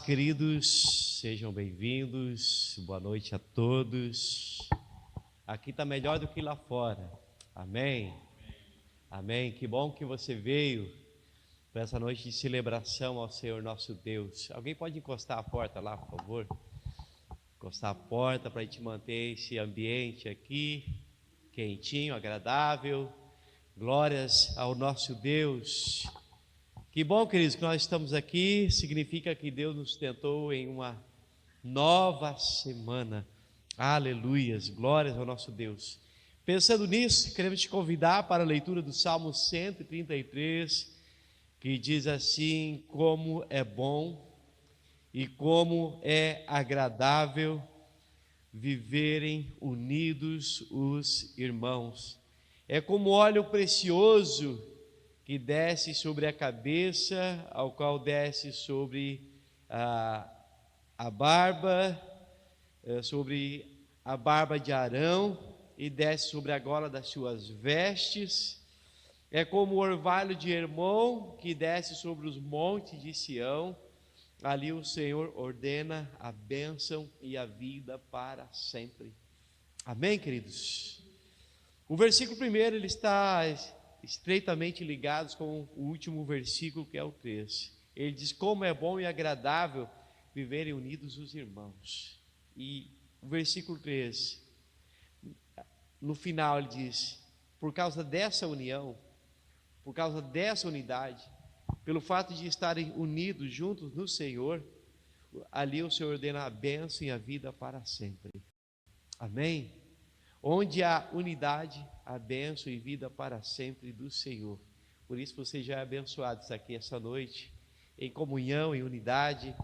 paz, queridos, sejam bem-vindos, boa noite a todos. Aqui está melhor do que lá fora, amém? Amém, que bom que você veio para essa noite de celebração ao Senhor nosso Deus. Alguém pode encostar a porta lá, por favor? Encostar a porta para a gente manter esse ambiente aqui, quentinho, agradável. Glórias ao nosso Deus. Que bom, queridos, que nós estamos aqui, significa que Deus nos tentou em uma nova semana. Aleluias, glórias ao nosso Deus. Pensando nisso, queremos te convidar para a leitura do Salmo 133, que diz assim: como é bom e como é agradável viverem unidos os irmãos. É como óleo precioso que desce sobre a cabeça, ao qual desce sobre a barba, sobre a barba de Arão, e desce sobre a gola das suas vestes. É como o orvalho de Hermon, que desce sobre os montes de Sião. Ali o Senhor ordena a bênção e a vida para sempre. Amém, queridos? O versículo primeiro, ele está estreitamente ligados com o último versículo, que é o 3. Ele diz: como é bom e agradável viverem unidos os irmãos. E o versículo 3, no final ele diz: por causa dessa união, por causa dessa unidade, pelo fato de estarem unidos juntos no Senhor, ali o Senhor ordena a bênção e a vida para sempre. Amém? Onde há unidade, há bênção e vida para sempre do Senhor. Por isso você já é abençoado está aqui essa noite, em comunhão, em unidade.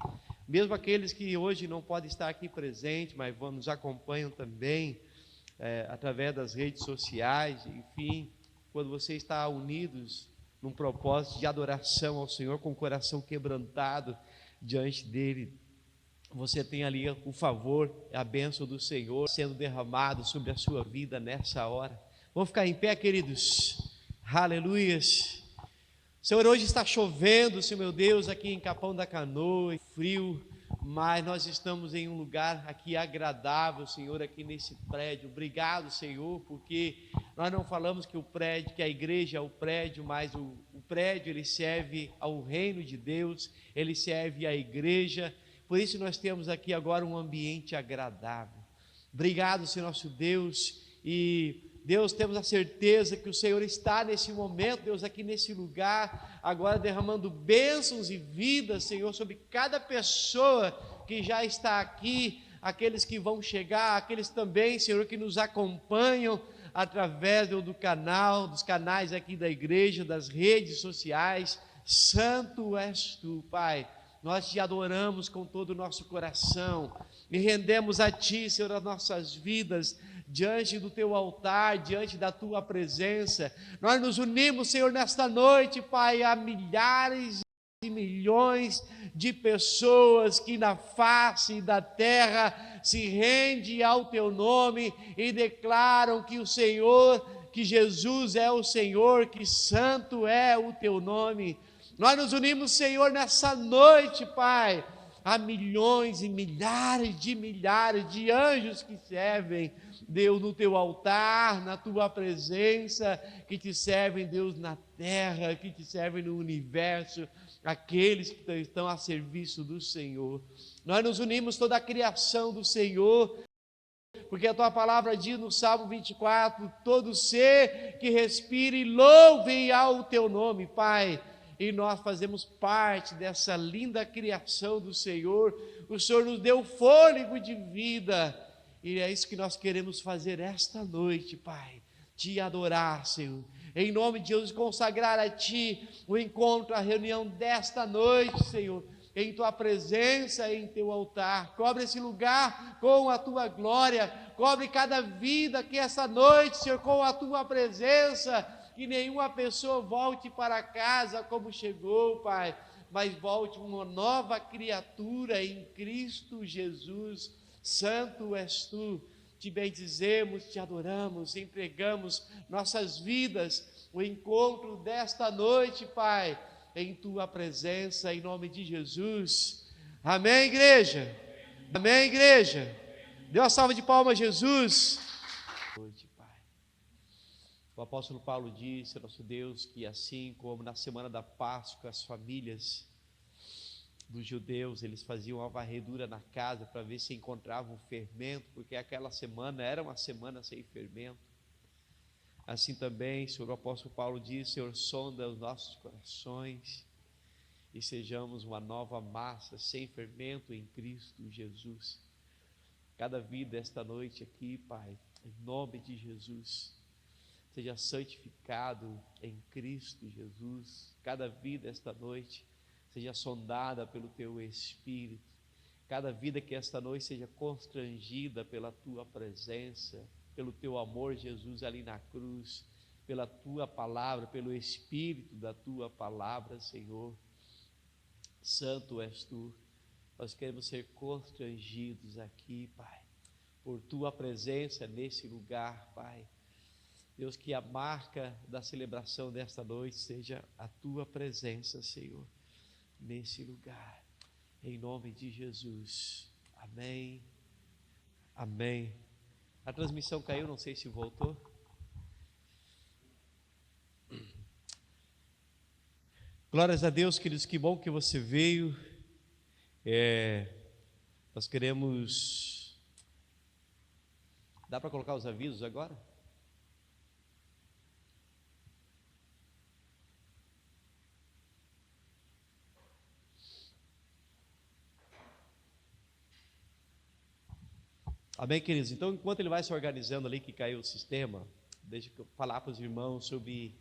Mesmo aqueles que hoje não podem estar aqui presentes, mas nos acompanham também através das redes sociais, enfim, quando você está unidos num propósito de adoração ao Senhor, com o coração quebrantado diante dEle, você tem ali o favor, a bênção do Senhor sendo derramado sobre a sua vida nessa hora. Vamos ficar em pé, queridos. Aleluias. Senhor, hoje está chovendo, Senhor meu Deus, aqui em Capão da Canoa, frio, mas nós estamos em um lugar aqui agradável, Senhor, aqui nesse prédio. Obrigado, Senhor, porque nós não falamos que o prédio, que a igreja é o prédio, mas o prédio ele serve ao reino de Deus, ele serve à igreja. Por isso nós temos aqui agora um ambiente agradável. Obrigado, Senhor nosso Deus. E Deus, temos a certeza que o Senhor está nesse momento, Deus, aqui nesse lugar, agora derramando bênçãos e vidas, Senhor, sobre cada pessoa que já está aqui, aqueles que vão chegar, aqueles também, Senhor, que nos acompanham através do canal, dos canais aqui da igreja, das redes sociais. Santo és tu, Pai. Nós te adoramos com todo o nosso coração e rendemos a ti, Senhor, as nossas vidas diante do teu altar, diante da tua presença. Nós nos unimos, Senhor, nesta noite, Pai, a milhares e milhões de pessoas que na face da terra se rendem ao teu nome e declaram que o Senhor, que Jesus é o Senhor, que santo é o teu nome. Nós nos unimos, Senhor, nessa noite, Pai, a milhões e milhares de anjos que servem, Deus, no teu altar, na tua presença, que te servem, Deus, na terra, que te servem no universo, aqueles que estão a serviço do Senhor. Nós nos unimos toda a criação do Senhor, porque a tua palavra diz no Salmo 24, todo ser que respire, louve ao teu nome, Pai. E nós fazemos parte dessa linda criação do Senhor. O Senhor nos deu fôlego de vida, e é isso que nós queremos fazer esta noite, Pai, te adorar, Senhor, em nome de Jesus, consagrar a ti o encontro, a reunião desta noite, Senhor, em tua presença, em teu altar. Cobre esse lugar com a tua glória, cobre cada vida aqui essa noite, Senhor, com a tua presença. Que nenhuma pessoa volte para casa como chegou, Pai, mas volte uma nova criatura em Cristo Jesus. Santo és tu, te bendizemos, te adoramos, entregamos nossas vidas, o encontro desta noite, Pai, em tua presença, em nome de Jesus. Amém, igreja? Amém, igreja? Dê uma salva de palmas a Jesus. Hoje, Pai. O apóstolo Paulo disse, nosso Deus, que assim como na semana da Páscoa as famílias dos judeus, eles faziam uma varredura na casa para ver se encontravam fermento, porque aquela semana era uma semana sem fermento. Assim também, Senhor, o apóstolo Paulo diz, Senhor, sonda os nossos corações e sejamos uma nova massa sem fermento em Cristo Jesus. Cada vida esta noite aqui, Pai, em nome de Jesus, seja santificado em Cristo Jesus. Cada vida esta noite seja sondada pelo Teu Espírito. Cada vida que esta noite seja constrangida pela Tua presença, pelo Teu amor, Jesus, ali na cruz, pela Tua palavra, pelo Espírito da Tua palavra, Senhor. Santo és Tu. Nós queremos ser constrangidos aqui, Pai, por Tua presença nesse lugar, Pai. Deus, que a marca da celebração desta noite seja a Tua presença, Senhor, nesse lugar, em nome de Jesus. Amém, amém. A transmissão caiu, não sei se voltou. Glórias a Deus, queridos, que bom que você veio. Nós queremos... Dá para colocar os avisos agora? Amém, queridos? Então, enquanto ele vai se organizando ali, que caiu o sistema, deixa eu falar para os irmãos sobre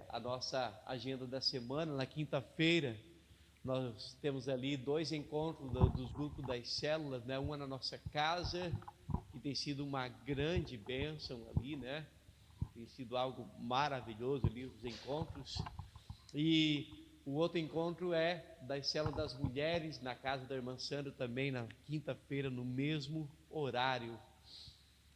a nossa agenda da semana. Na quinta-feira, nós temos ali 2 encontros dos grupos das células, né? Uma na nossa casa, que tem sido uma grande bênção ali, né? Tem sido algo maravilhoso ali, os encontros. E o outro encontro é das células das mulheres, na casa da irmã Sandra, também na quinta-feira, no mesmo horário.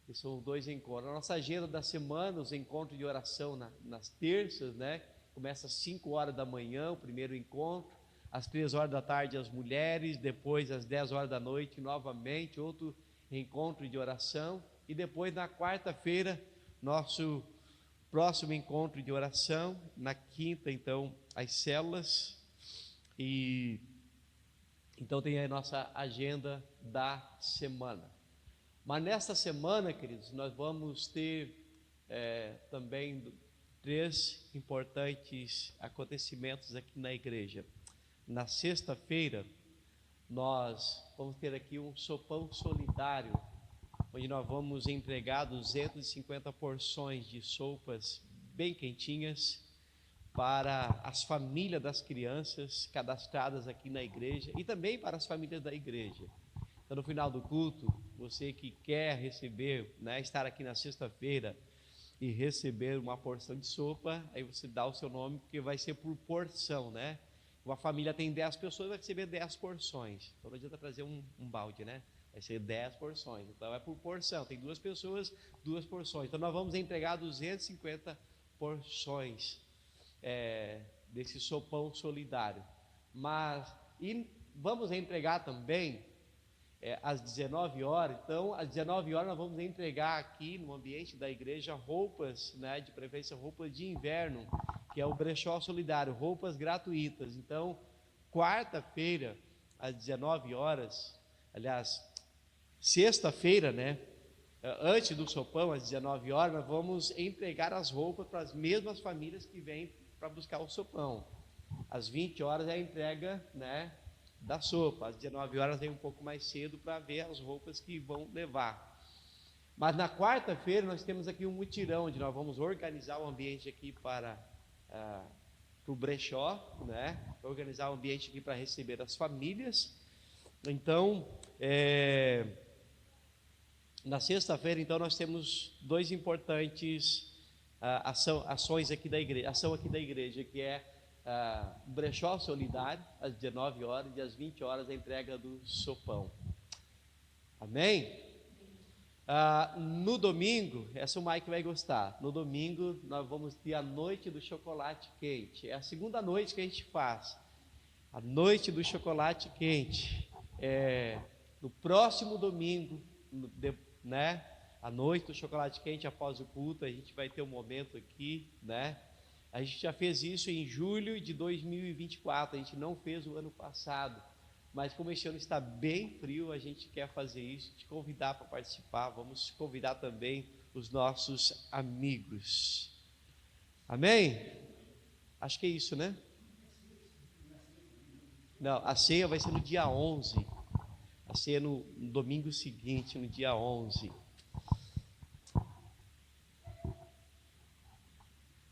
E são 2 encontros. A nossa agenda da semana, os encontros de oração nas terças, né? Começa às 5 horas da manhã, o primeiro encontro, às 3 horas da tarde as mulheres, depois às 10 horas da noite, novamente, outro encontro de oração, e depois na quarta-feira, nosso próximo encontro de oração, na quinta, então, as células, e então tem a nossa agenda da semana. Mas nesta semana, queridos, nós vamos ter também 3 importantes acontecimentos aqui na igreja. Na sexta-feira, nós vamos ter aqui um sopão solidário, onde nós vamos entregar 250 porções de sopas bem quentinhas para as famílias das crianças cadastradas aqui na igreja e também para as famílias da igreja. Então, no final do culto, você que quer receber, né, estar aqui na sexta-feira e receber uma porção de sopa, aí você dá o seu nome, porque vai ser por porção, né? Uma família tem 10 pessoas, vai receber 10 porções. Então não adianta trazer um balde, né? Vai ser 10 porções, então é por porção, tem 2 pessoas, 2 porções. Então nós vamos entregar 250 porções desse sopão solidário. E vamos entregar também às 19 horas, então às 19 horas nós vamos entregar aqui no ambiente da igreja roupas, né, de preferência roupas de inverno, que é o brechó solidário, roupas gratuitas. Então, quarta-feira, às 19 horas, aliás, sexta-feira, né, antes do sopão, às 19 horas, nós vamos entregar as roupas para as mesmas famílias que vêm para buscar o sopão. Às 20 horas é a entrega, né, da sopa. Às 19 horas vem um pouco mais cedo para ver as roupas que vão levar. Mas na quarta-feira nós temos aqui um mutirão, onde nós vamos organizar o ambiente aqui para o brechó, né? Organizar o ambiente aqui para receber as famílias. Então, na sexta-feira, então, nós temos 2 importantes ações aqui da igreja, ação aqui da igreja, que é o brechó solidário, às 19 horas, e às 20 horas a entrega do sopão. Amém? No domingo, essa o Mike vai gostar. No domingo nós vamos ter a noite do chocolate quente. É a segunda noite que a gente faz. A noite do chocolate quente. No próximo domingo, né? A noite do chocolate quente após o culto, a gente vai ter um momento aqui, né? A gente já fez isso em julho de 2024, a gente não fez o ano passado, mas como esse ano está bem frio, a gente quer fazer isso, te convidar para participar. Vamos convidar também os nossos amigos. Amém? Acho que é isso, né? Não, a ceia vai ser no dia 11. A ceia no domingo seguinte, no dia 11.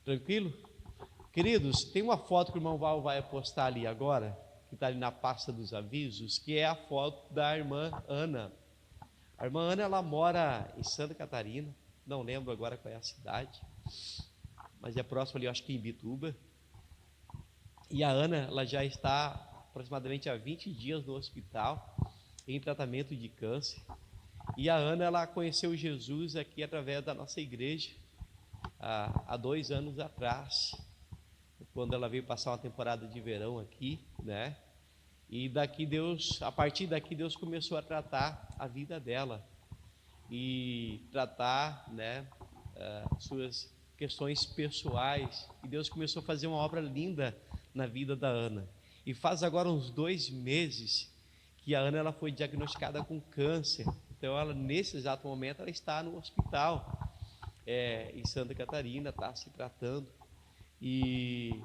Tranquilo? Queridos, tem uma foto que o irmão Val vai postar ali agora, que está ali na pasta dos avisos, que é a foto da irmã Ana. A irmã Ana, ela mora em Santa Catarina, não lembro agora qual é a cidade, mas é próximo ali, eu acho que em Imbituba. E a Ana, ela já está aproximadamente há 20 dias no hospital, em tratamento de câncer. E a Ana, ela conheceu Jesus aqui através da nossa igreja, há 2 anos atrás, quando ela veio passar uma temporada de verão aqui, né? E a partir daqui Deus começou a tratar a vida dela e tratar, né, suas questões pessoais. E Deus começou a fazer uma obra linda na vida da Ana. E faz agora uns 2 meses que a Ana, ela foi diagnosticada com câncer. Então ela, nesse exato momento, ela está no hospital em Santa Catarina, está se tratando. E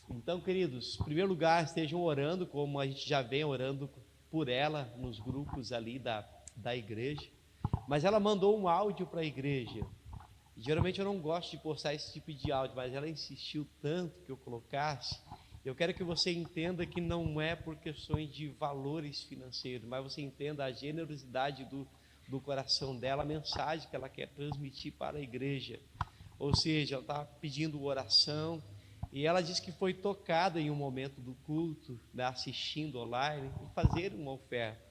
então, queridos, em primeiro lugar, estejam orando, como a gente já vem orando por ela nos grupos ali da igreja. Mas ela mandou um áudio para a igreja. Geralmente eu não gosto de postar esse tipo de áudio, mas ela insistiu tanto que eu colocasse. Eu quero que você entenda que não é por questões de valores financeiros, mas você entenda a generosidade do coração dela, a mensagem que ela quer transmitir para a igreja. Ou seja, ela está pedindo oração, e ela disse que foi tocada em um momento do culto, né, assistindo online, e fazer uma oferta.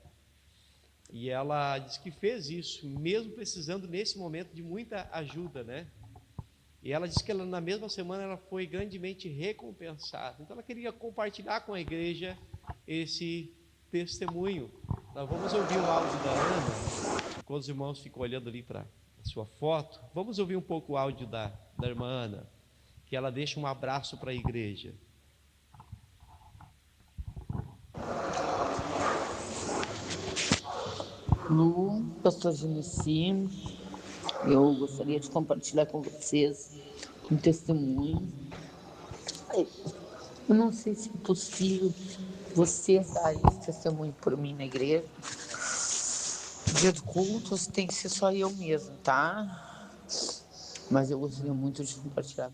E ela disse que fez isso, mesmo precisando nesse momento de muita ajuda, né? E ela disse que na mesma semana ela foi grandemente recompensada. Então ela queria compartilhar com a igreja esse testemunho. Nós vamos ouvir o áudio da Ana, enquanto os irmãos ficam olhando ali para a sua foto. Vamos ouvir um pouco o áudio da irmã Ana, que ela deixa um abraço para a igreja. Lu, pastor Genesi, eu gostaria de compartilhar com vocês um testemunho. Eu não sei se é possível você dar esse testemunho por mim na igreja. Dia do culto tem que ser só eu mesmo, tá? Mas eu gostaria muito de compartilhar.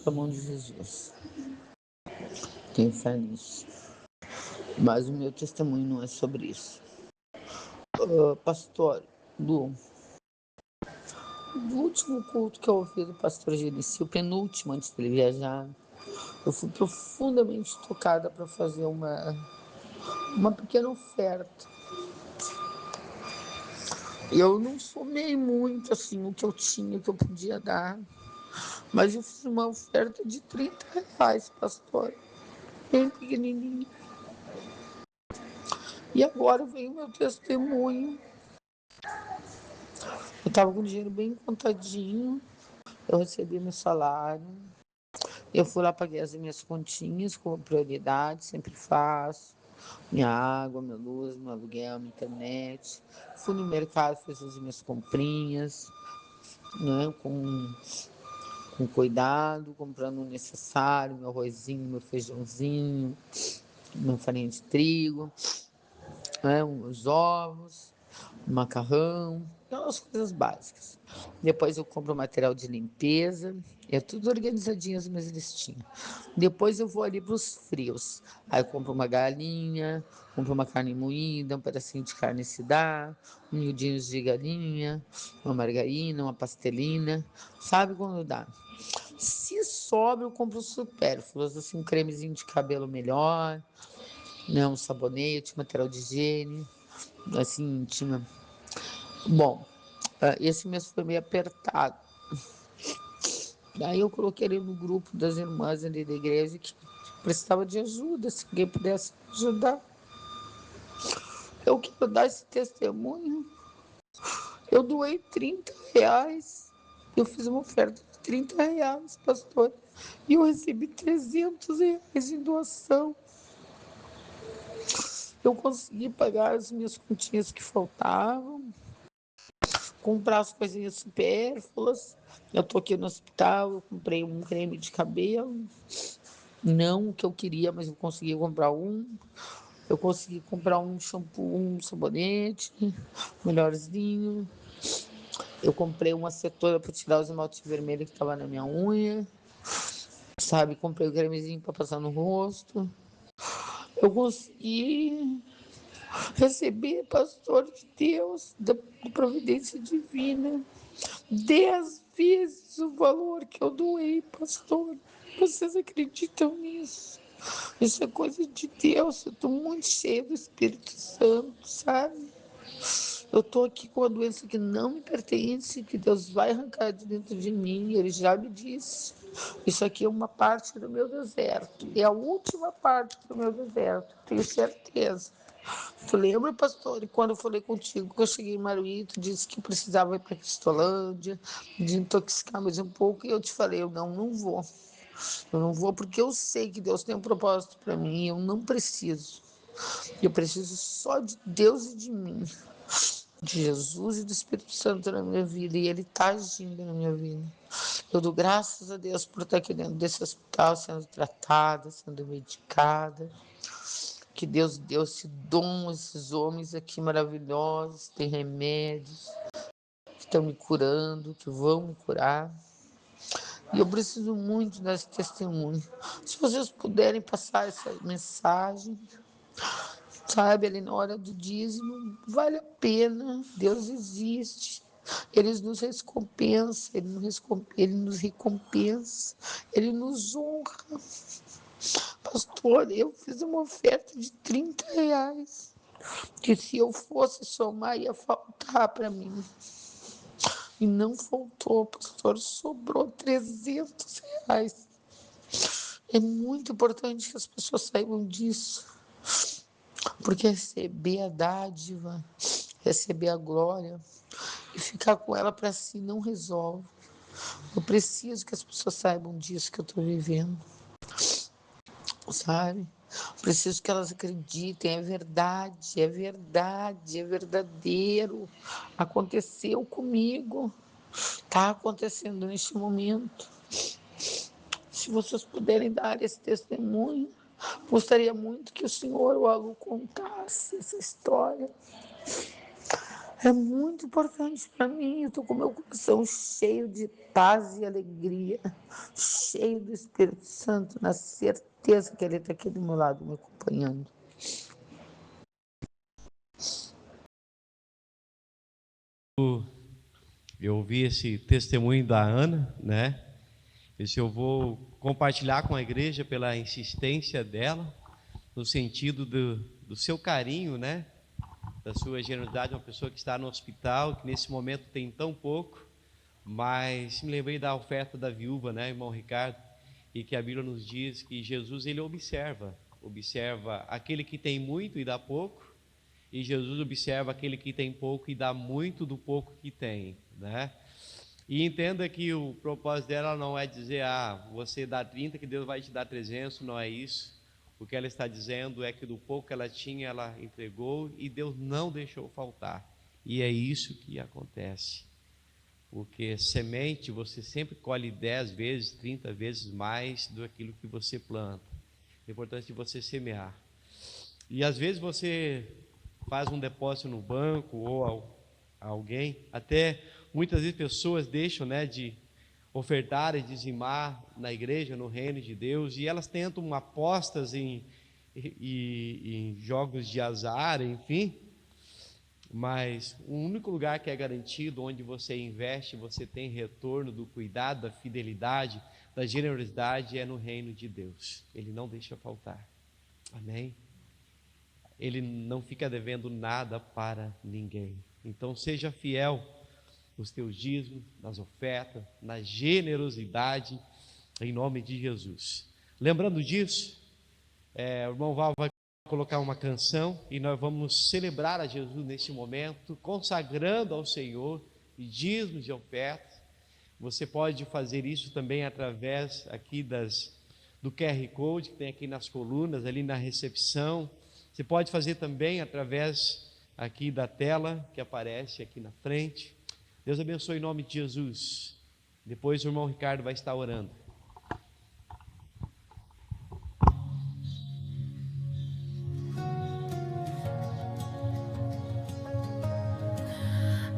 Para a mão de Jesus. Tenho fé nisso. Mas o meu testemunho não é sobre isso. Pastor Lu, o último culto que eu ouvi do pastor Genesi, o penúltimo antes dele viajar, eu fui profundamente tocada para fazer uma pequena oferta. Eu não somei muito assim o que eu tinha, que eu podia dar, mas eu fiz uma oferta de R$ 30, pastor, bem pequenininho. E agora vem o meu testemunho. Eu estava com o dinheiro bem contadinho, eu recebi meu salário, eu fui lá, paguei as minhas continhas como prioridade, sempre faço. Minha água, minha luz, meu aluguel, minha internet. Fui no mercado, fiz as minhas comprinhas, né, com cuidado, comprando o necessário, meu arrozinho, meu feijãozinho, minha farinha de trigo, né, os ovos, o macarrão, aquelas coisas básicas. Depois eu compro material de limpeza, é tudo organizadinho as minhas listinhas. Depois eu vou ali para os frios. Aí eu compro uma galinha, compro uma carne moída, um pedacinho de carne se dá, miudinhos de galinha, uma margarina, uma pastelina. Sabe quando dá? Se sobra, eu compro supérfluos, assim, um cremezinho de cabelo melhor, né, um sabonete, material de higiene. assim, íntima. Bom, esse mês foi meio apertado. Daí eu coloquei ele no grupo das irmãs ali da igreja que precisava de ajuda, se alguém pudesse ajudar. Eu quero dar esse testemunho. Eu doei R$ 30. Eu fiz uma oferta de R$ 30, pastor. E eu recebi R$ 300 em doação. Eu consegui pagar as minhas continhas que faltavam, comprar as coisinhas supérfluas. Eu tô aqui no hospital, eu comprei um creme de cabelo. Não o que eu queria, mas eu consegui comprar um. Eu consegui comprar um shampoo, um sabonete melhorzinho. Eu comprei uma setora para tirar os esmalte vermelho que estava na minha unha. Sabe, comprei o cremezinho para passar no rosto. Eu consegui receber, pastor de Deus, da providência divina, 10 vezes o valor que eu doei, pastor. Vocês acreditam nisso? Isso é coisa de Deus. Eu estou muito cheia do Espírito Santo, sabe? Eu estou aqui com uma doença que não me pertence, que Deus vai arrancar de dentro de mim. Ele já me disse. Isso aqui é uma parte do meu deserto. É a última parte do meu deserto, tenho certeza. Tu lembra, pastor, quando eu falei contigo que eu cheguei em Maruí, tu disse que precisava ir para Cristolândia, desintoxicar mais um pouco, e eu te falei, não vou. Eu não vou porque eu sei que Deus tem um propósito para mim, eu não preciso. Eu preciso só de Deus e de mim, de Jesus e do Espírito Santo na minha vida, e Ele está agindo na minha vida. Eu dou graças a Deus por estar aqui dentro desse hospital, sendo tratada, sendo medicada. Que Deus deu esse dom, esses homens aqui maravilhosos, têm remédios, que estão me curando, que vão me curar. E eu preciso muito desse testemunho. Se vocês puderem passar essa mensagem, sabe, ali na hora do dízimo, vale a pena, Deus existe. Ele nos recompensa, ele nos recompensa, Ele nos honra. Pastor, eu fiz uma oferta de R$ 30, que se eu fosse somar ia faltar para mim. E não faltou, pastor, sobrou R$ 300. É muito importante que as pessoas saibam disso, porque receber a dádiva, receber a glória e ficar com ela para si não resolve. Eu preciso que as pessoas saibam disso que eu estou vivendo, sabe? Preciso que elas acreditem, é verdade, é verdade, é verdadeiro. Aconteceu comigo, está acontecendo neste momento. Se vocês puderem dar esse testemunho, gostaria muito que o senhor ou a Lu contasse essa história. É muito importante para mim. Eu estou com meu coração cheio de paz e alegria, cheio do Espírito Santo, na certeza que Ele está aqui do meu lado, me acompanhando. Eu ouvi esse testemunho da Ana, né? Esse eu vou compartilhar com a igreja pela insistência dela, no sentido do seu carinho, né? Da sua generosidade, uma pessoa que está no hospital, que nesse momento tem tão pouco, mas me lembrei da oferta da viúva, né, irmão Ricardo, e que a Bíblia nos diz que Jesus, ele observa aquele que tem muito e dá pouco, e Jesus observa aquele que tem pouco e dá muito do pouco que tem, né? E entenda que o propósito dela não é dizer, você dá 30 que Deus vai te dar 300, não é isso. O que ela está dizendo é que do pouco que ela tinha, ela entregou e Deus não deixou faltar. E é isso que acontece. Porque semente você sempre colhe 10 vezes, 30 vezes mais do aquilo que você planta. É importante você semear. E às vezes você faz um depósito no banco ou alguém, até muitas vezes pessoas deixam, né, de ofertar e dizimar na igreja, no reino de Deus, e elas tentam apostas em jogos de azar, enfim, mas o único lugar que é garantido, onde você investe, você tem retorno do cuidado, da fidelidade, da generosidade, é no reino de Deus. Ele não deixa faltar. Amém? Ele não fica devendo nada para ninguém. Então seja fiel nos teus dízimos, nas ofertas, na generosidade, em nome de Jesus. Lembrando disso, o irmão Val vai colocar uma canção e nós vamos celebrar a Jesus neste momento, consagrando ao Senhor dízimos e ofertas. Você pode fazer isso também através aqui do QR Code que tem aqui nas colunas, ali na recepção. Você pode fazer também através aqui da tela que aparece aqui na frente. Deus abençoe em nome de Jesus. Depois o irmão Ricardo vai estar orando.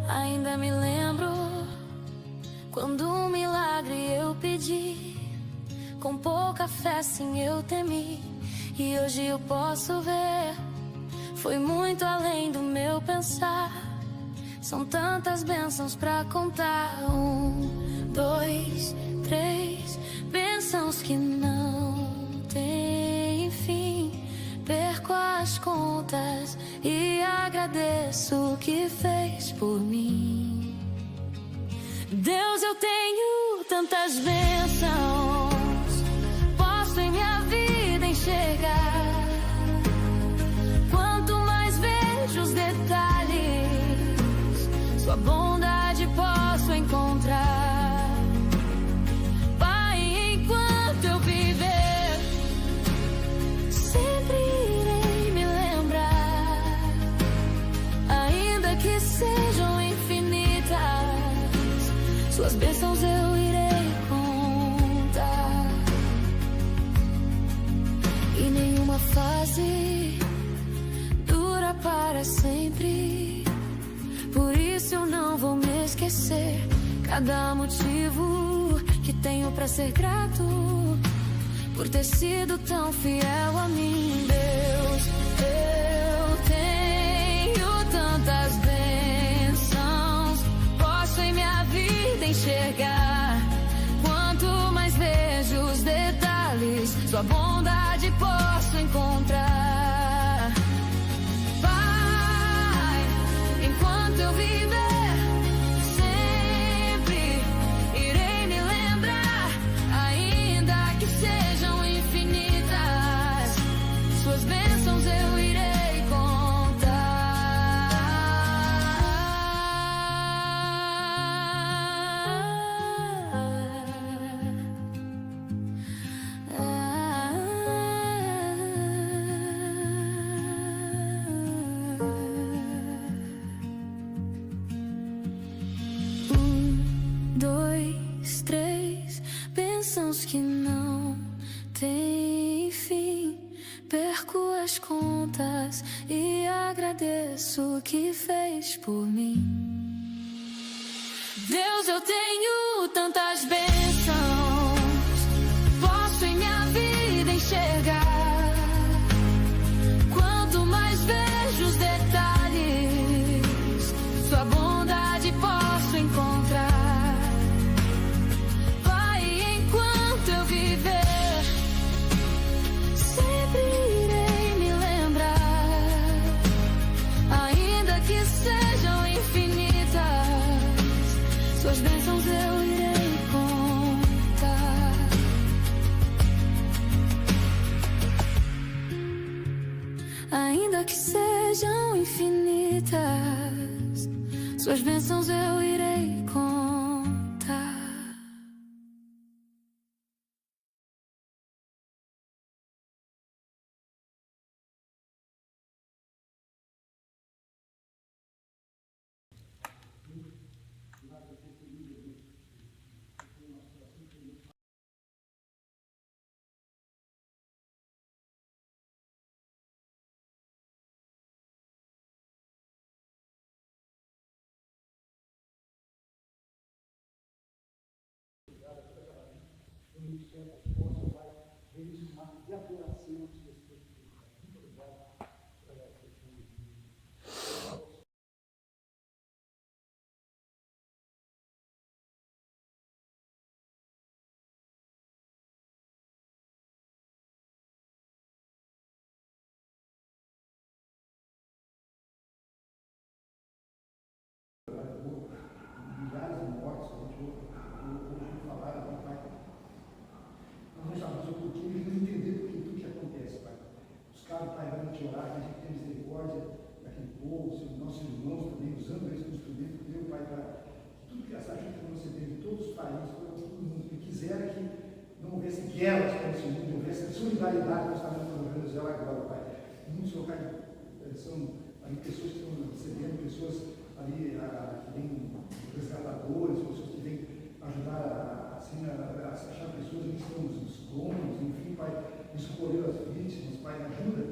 Ainda me lembro quando um milagre eu pedi, com pouca fé sim eu temi, e hoje eu posso ver, foi muito além do meu pensar. São tantas bênçãos pra contar. 1, 2, 3, bênçãos que não têm fim. Perco as contas e agradeço o que fez por mim. Deus, eu tenho tantas bênçãos, posso em minha vida enxergar. Quanto mais vejo os detalhes, sua bondade posso encontrar. Pai, enquanto eu viver, sempre irei me lembrar. Ainda que sejam infinitas, suas bênçãos eu irei contar. E nenhuma fase dura para sempre, por isso eu não vou me esquecer. Cada motivo que tenho pra ser grato, por ter sido tão fiel a mim. Deus, eu tenho tantas bênçãos, posso em minha vida enxergar. Quanto mais vejo os detalhes, sua bondade posso encontrar. Pai, enquanto eu viver, sempre irei me lembrar. Ainda que sejam infinitas, suas bênçãos eu irei contar. Dois, três, bênçãos que não têm fim. Perco as contas e agradeço o que fez por mim. Deus, eu tenho tantas bênçãos, posso em minha vida enxergar. Quanto mais vejo os detalhes, sua bondade posso encontrar. Pai, enquanto eu viver, sempre irei me lembrar. Ainda que sejam infinitas, suas bênçãos eu irei contar. Ainda que sejam infinitas, suas bênçãos eu irei contar. milhares de mortes, a gente ouve falar, Pai. Nós não sabemos o porquê, eles não entenderam tudo que acontece, Pai. Os caras, Pai, vai te orar, que a gente tem misericórdia daquele povo, nossos irmãos também, usando esse instrumento, Deus, Pai, para tudo que essa ajuda que você tem de todos os países, para todo mundo, que quiser que não houvesse guerras para esse mundo, houvesse solidariedade que nós estamos na Venezuela agora, Pai. Em muitos locais são ali pessoas que estão recebendo, pessoas ali que vêm resgatadores, pessoas que vêm ajudar a achar pessoas que estão nos escombros, enfim, Pai, socorrer as vítimas, Pai, ajuda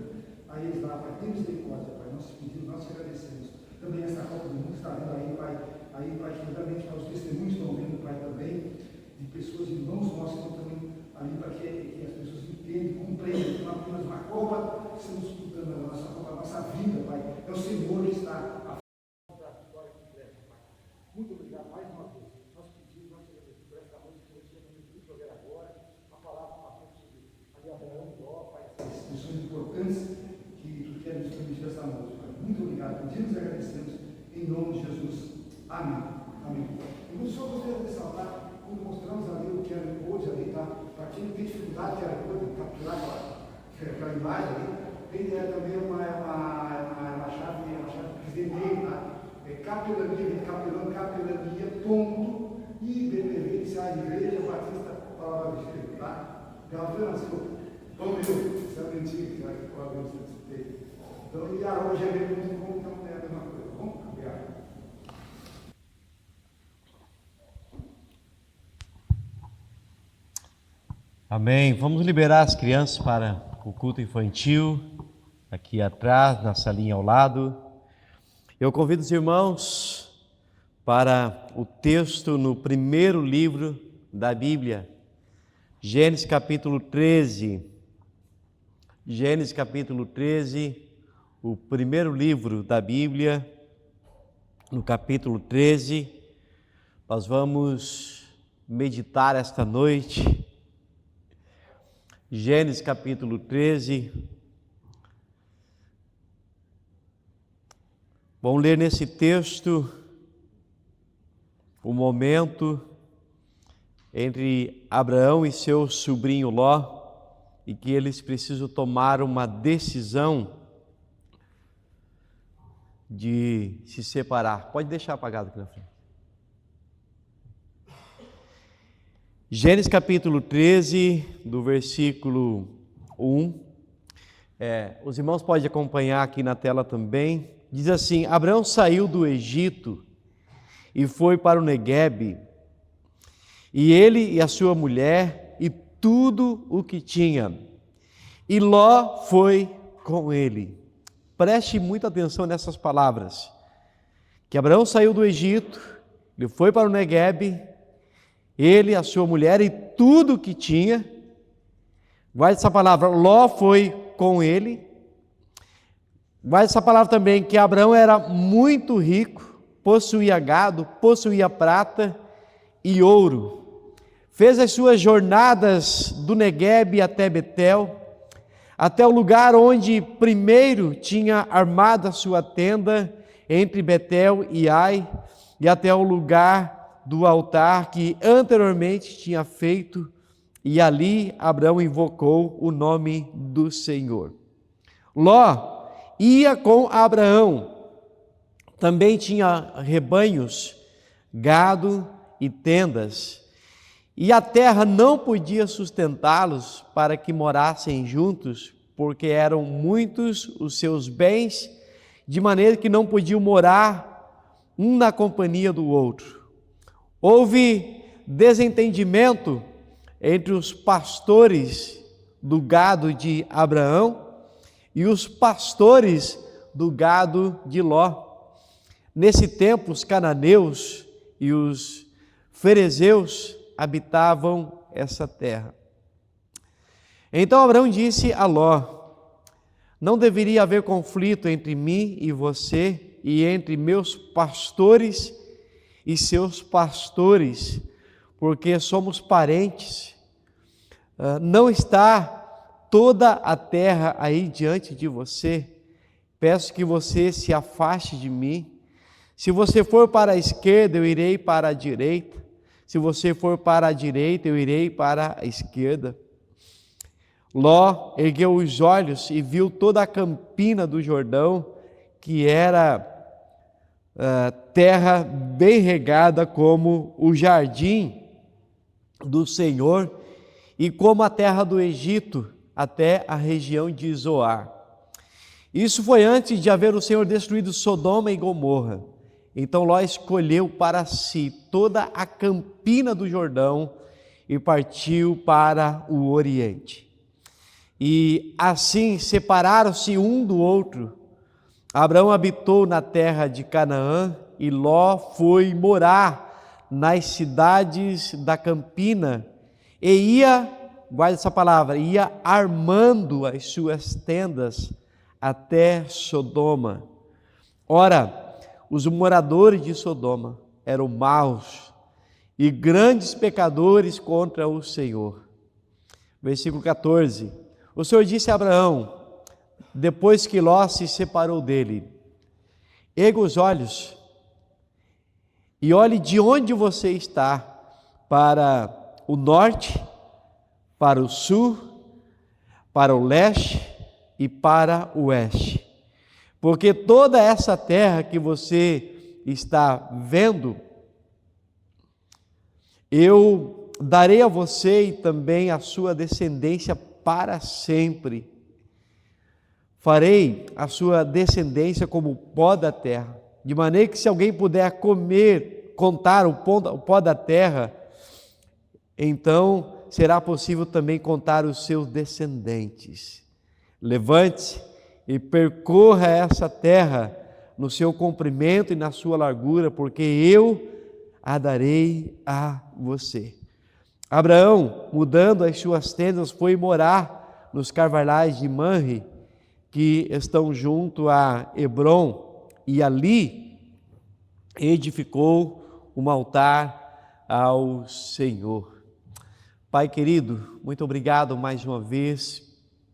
a eles lá, Pai, tem misericórdia, Pai, nossos pedidos, nós te agradecemos. Também essa Copa do Mundo está vindo aí, Pai, juntamente para os testemunhos estão vendo, Pai, também, de pessoas, irmãos nossos que estão também ali para que as pessoas entendam, compreendam que não apenas uma Copa estamos disputando a nossa Copa, a nossa vida, Pai, é o Senhor que está a muito obrigado mais uma vez. Nós pedimos, nós agradecemos por esta noite que você nos prover agora, a palavra sobre Abraão e Ló, Pai, essas lições importantes que tu queres nos transmitir esta noite, Pai. Muito obrigado, pedimos e agradecemos em nome de Jesus. Amém. Amém. E eu só gostaria de ressaltar, quando mostramos ali o QR Code ali, tá? Para quem tem dificuldade de QR Code, de capturar aquela imagem ali, tem também uma chave de e-mail, tá? capelania.ibpv, Igreja Batista Palavra de Deus, tá? Pela Francisco, como eu, essa mentira que vai falar bem você tem. Então, e arroba gmail.com, então é a mesma coisa, vamos? Obrigado. Amém. Vamos liberar as crianças para o culto infantil, aqui atrás, na salinha ao lado. Eu convido os irmãos para o texto no primeiro livro da Bíblia, Gênesis capítulo 13. Gênesis capítulo 13, o primeiro livro da Bíblia, no capítulo 13, nós vamos meditar esta noite. Gênesis capítulo 13. Vamos ler nesse texto o momento entre Abraão e seu sobrinho Ló, e que eles precisam tomar uma decisão de se separar. Pode deixar apagado aqui na frente. Gênesis capítulo 13, do versículo 1. Os irmãos podem acompanhar aqui na tela também. Diz assim: Abraão saiu do Egito e foi para o Neguebe, e ele e a sua mulher e tudo o que tinha, e Ló foi com ele. Preste muita atenção nessas palavras, que Abraão saiu do Egito, ele foi para o Neguebe, ele, a sua mulher e tudo o que tinha. Guarde essa palavra, Ló foi com ele. Guarde essa palavra também, que Abraão era muito rico, possuía gado, possuía prata e ouro. Fez as suas jornadas do Neguebe até Betel, até o lugar onde primeiro tinha armado a sua tenda, entre Betel e Ai, e até o lugar do altar que anteriormente tinha feito, e ali Abraão invocou o nome do Senhor. Ló ia com Abraão, também tinha rebanhos, gado e tendas, e a terra não podia sustentá-los para que morassem juntos, porque eram muitos os seus bens, de maneira que não podiam morar um na companhia do outro. Houve desentendimento entre os pastores do gado de Abraão e os pastores do gado de Ló. Nesse tempo, os cananeus e os ferezeus habitavam essa terra. Então Abraão disse a Ló: não deveria haver conflito entre mim e você, e entre meus pastores e seus pastores, porque somos parentes. Não está toda a terra aí diante de você. Peço que você se afaste de mim. Se você for para a esquerda, eu irei para a direita. Se você for para a direita, eu irei para a esquerda. Ló ergueu os olhos e viu toda a campina do Jordão, que era terra bem regada como o jardim do Senhor e como a terra do Egito, até a região de Zoar. Isso foi antes de haver o Senhor destruído Sodoma e Gomorra. Então Ló escolheu para si toda a campina do Jordão e partiu para o Oriente. E assim separaram-se um do outro. Abraão habitou na terra de Canaã e Ló foi morar nas cidades da campina e ia, guarda essa palavra, ia armando as suas tendas até Sodoma. Ora, os moradores de Sodoma eram maus e grandes pecadores contra o Senhor. Versículo 14. O Senhor disse a Abraão, depois que Ló se separou dele: erga os olhos e olhe de onde você está, para o norte, para o sul, para o leste e para o oeste. Porque toda essa terra que você está vendo, eu darei a você e também a sua descendência para sempre. Farei a sua descendência como o pó da terra, de maneira que se alguém puder contar o pó da terra, então será possível também contar os seus descendentes. Levante-se e percorra essa terra no seu comprimento e na sua largura, porque eu a darei a você. Abraão, mudando as suas tendas, foi morar nos carvalhais de Manre, que estão junto a Hebrom, e ali edificou um altar ao Senhor. Pai querido, muito obrigado mais uma vez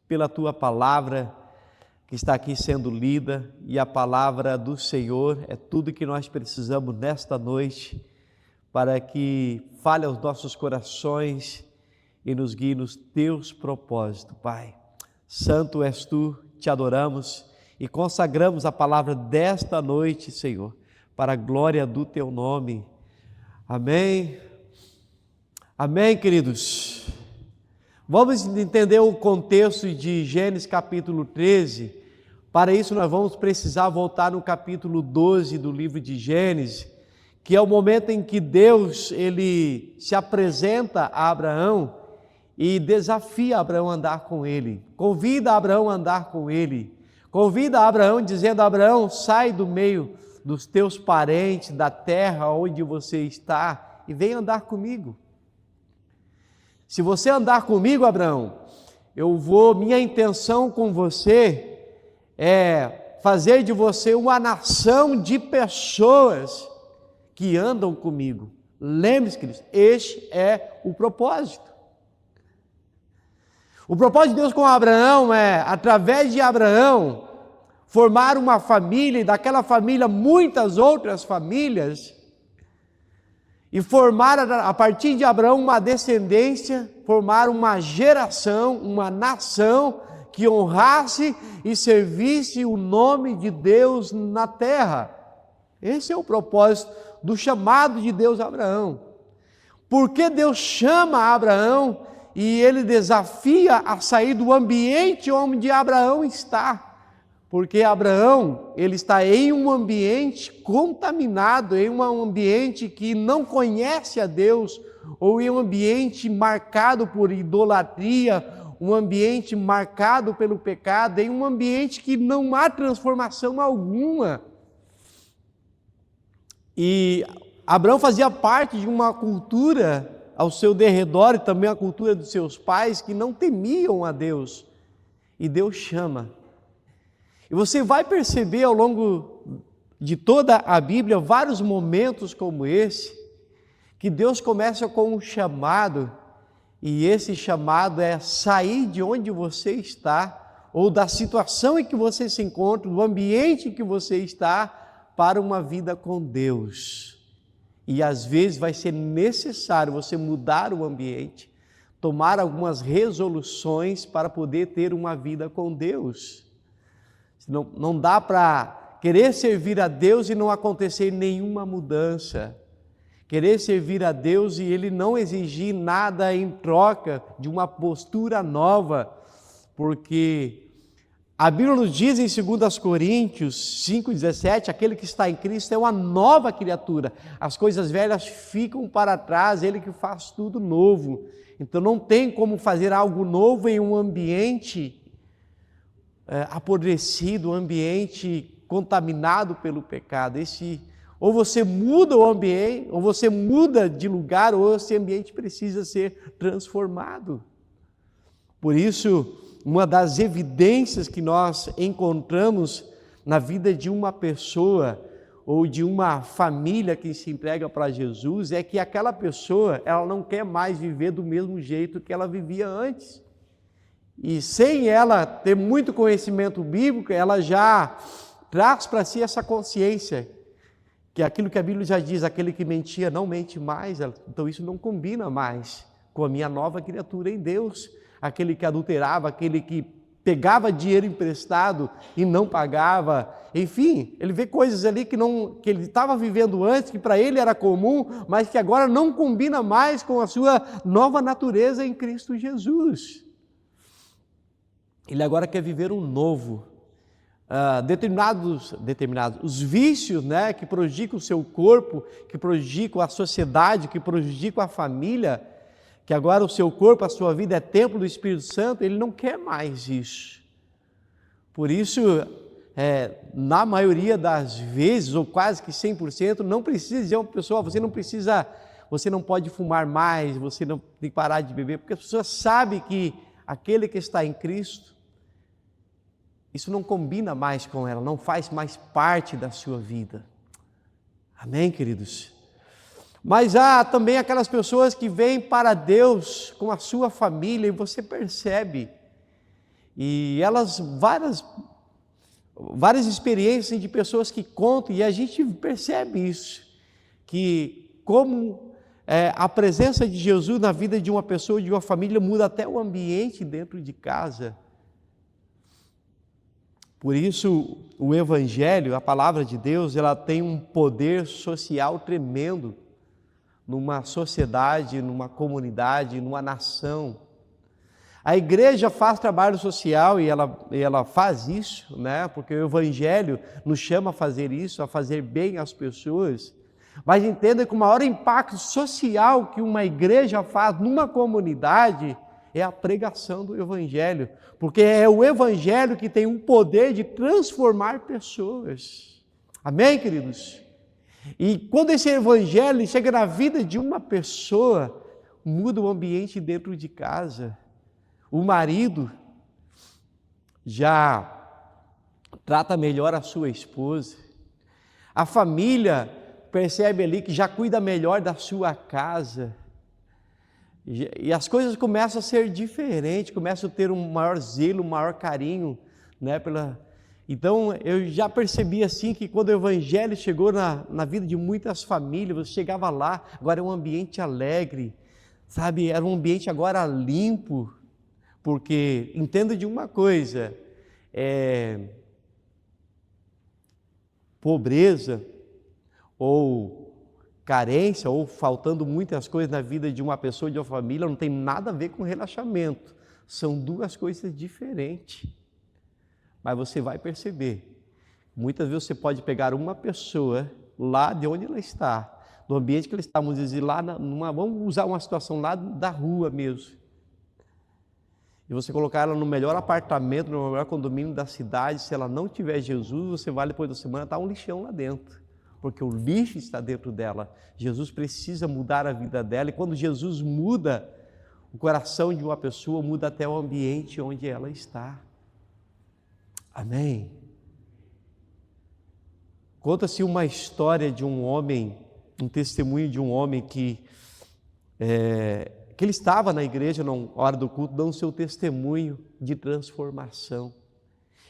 pela tua palavra que está aqui sendo lida, e a palavra do Senhor é tudo que nós precisamos nesta noite para que fale aos nossos corações e nos guie nos teus propósitos, Pai. Santo és tu, te adoramos e consagramos a palavra desta noite, Senhor, para a glória do teu nome. Amém. Amém, queridos. Vamos entender o contexto de Gênesis capítulo 13. Para isso nós vamos precisar voltar no capítulo 12 do livro de Gênesis, que é o momento em que Deus ele se apresenta a Abraão e desafia Abraão a andar com ele, convida Abraão a andar com ele, convida Abraão dizendo: Abraão, sai do meio dos teus parentes, da terra onde você está e vem andar comigo. Se você andar comigo, Abraão, minha intenção com você é fazer de você uma nação de pessoas que andam comigo. Lembre-se, queridos, este é o propósito. O propósito de Deus com Abraão é, através de Abraão, formar uma família, e daquela família muitas outras famílias, e formar a partir de Abraão uma descendência, formar uma geração, uma nação que honrasse e servisse o nome de Deus na terra. Esse é o propósito do chamado de Deus a Abraão. Porque Deus chama Abraão e ele desafia a sair do ambiente onde Abraão está. Porque Abraão, ele está em um ambiente contaminado, em um ambiente que não conhece a Deus, ou em um ambiente marcado por idolatria, um ambiente marcado pelo pecado, em um ambiente que não há transformação alguma. E Abraão fazia parte de uma cultura ao seu derredor, e também a cultura dos seus pais, que não temiam a Deus. E Deus chama. E você vai perceber ao longo de toda a Bíblia, vários momentos como esse, que Deus começa com um chamado, e esse chamado é sair de onde você está, ou da situação em que você se encontra, do ambiente em que você está, para uma vida com Deus. E às vezes vai ser necessário você mudar o ambiente, tomar algumas resoluções para poder ter uma vida com Deus. Não dá para querer servir a Deus e não acontecer nenhuma mudança. Querer servir a Deus e Ele não exigir nada em troca de uma postura nova, porque a Bíblia nos diz em 2 Coríntios 5,17, aquele que está em Cristo é uma nova criatura, as coisas velhas ficam para trás, Ele que faz tudo novo. Então não tem como fazer algo novo em um ambiente apodrecido, um ambiente contaminado pelo pecado. Ou você muda o ambiente, ou você muda de lugar, ou esse ambiente precisa ser transformado. Por isso, uma das evidências que nós encontramos na vida de uma pessoa ou de uma família que se entrega para Jesus é que aquela pessoa, ela não quer mais viver do mesmo jeito que ela vivia antes. E sem ela ter muito conhecimento bíblico, ela já traz para si essa consciência que aquilo que a Bíblia já diz, aquele que mentia não mente mais, então isso não combina mais com a minha nova criatura em Deus. Aquele que adulterava, aquele que pegava dinheiro emprestado e não pagava, enfim, ele vê coisas ali que ele estava vivendo antes, que para ele era comum, mas que agora não combina mais com a sua nova natureza em Cristo Jesus. Ele agora quer viver um novo. Determinados os vícios, né, que prejudicam o seu corpo, que prejudicam a sociedade, que prejudicam a família, que agora o seu corpo, a sua vida é templo do Espírito Santo, ele não quer mais isso. Por isso, na maioria das vezes, ou quase que 100%, não precisa dizer a uma pessoa, você não pode fumar mais, você não tem que parar de beber, porque a pessoa sabe que aquele que está em Cristo, isso não combina mais com ela, não faz mais parte da sua vida. Amém, queridos? Mas há também aquelas pessoas que vêm para Deus com a sua família e você percebe. E elas, várias experiências de pessoas que contam, e a gente percebe isso, que como a presença de Jesus na vida de uma pessoa, de uma família, muda até o ambiente dentro de casa. Por isso, o Evangelho, a palavra de Deus, ela tem um poder social tremendo numa sociedade, numa comunidade, numa nação. A igreja faz trabalho social e ela faz isso, né? Porque o Evangelho nos chama a fazer isso, a fazer bem às pessoas. Mas entenda que o maior impacto social que uma igreja faz numa comunidade é a pregação do Evangelho, porque é o Evangelho que tem um poder de transformar pessoas. Amém, queridos? E quando esse Evangelho chega na vida de uma pessoa, muda o ambiente dentro de casa. O marido já trata melhor a sua esposa. A família percebe ali que já cuida melhor da sua casa. E as coisas começam a ser diferentes, começam a ter um maior zelo, um maior carinho, né, Então, eu já percebi assim que quando o Evangelho chegou na vida de muitas famílias, você chegava lá, agora é um ambiente alegre, sabe? Era um ambiente agora limpo, porque entendo de uma coisa, pobreza ou carência ou faltando muitas coisas na vida de uma pessoa, de uma família, não tem nada a ver com relaxamento. São duas coisas diferentes. Mas você vai perceber, muitas vezes você pode pegar uma pessoa lá de onde ela está, do ambiente que ela está, vamos dizer, lá vamos usar uma situação lá da rua mesmo, e você colocar ela no melhor apartamento, no melhor condomínio da cidade, se ela não tiver Jesus, você vai depois da semana, está um lixão lá dentro, porque o lixo está dentro dela. Jesus precisa mudar a vida dela, e quando Jesus muda o coração de uma pessoa, muda até o ambiente onde ela está. Amém? Conta-se uma história de um homem, um testemunho de um homem que ele estava na igreja na hora do culto, dando seu testemunho de transformação.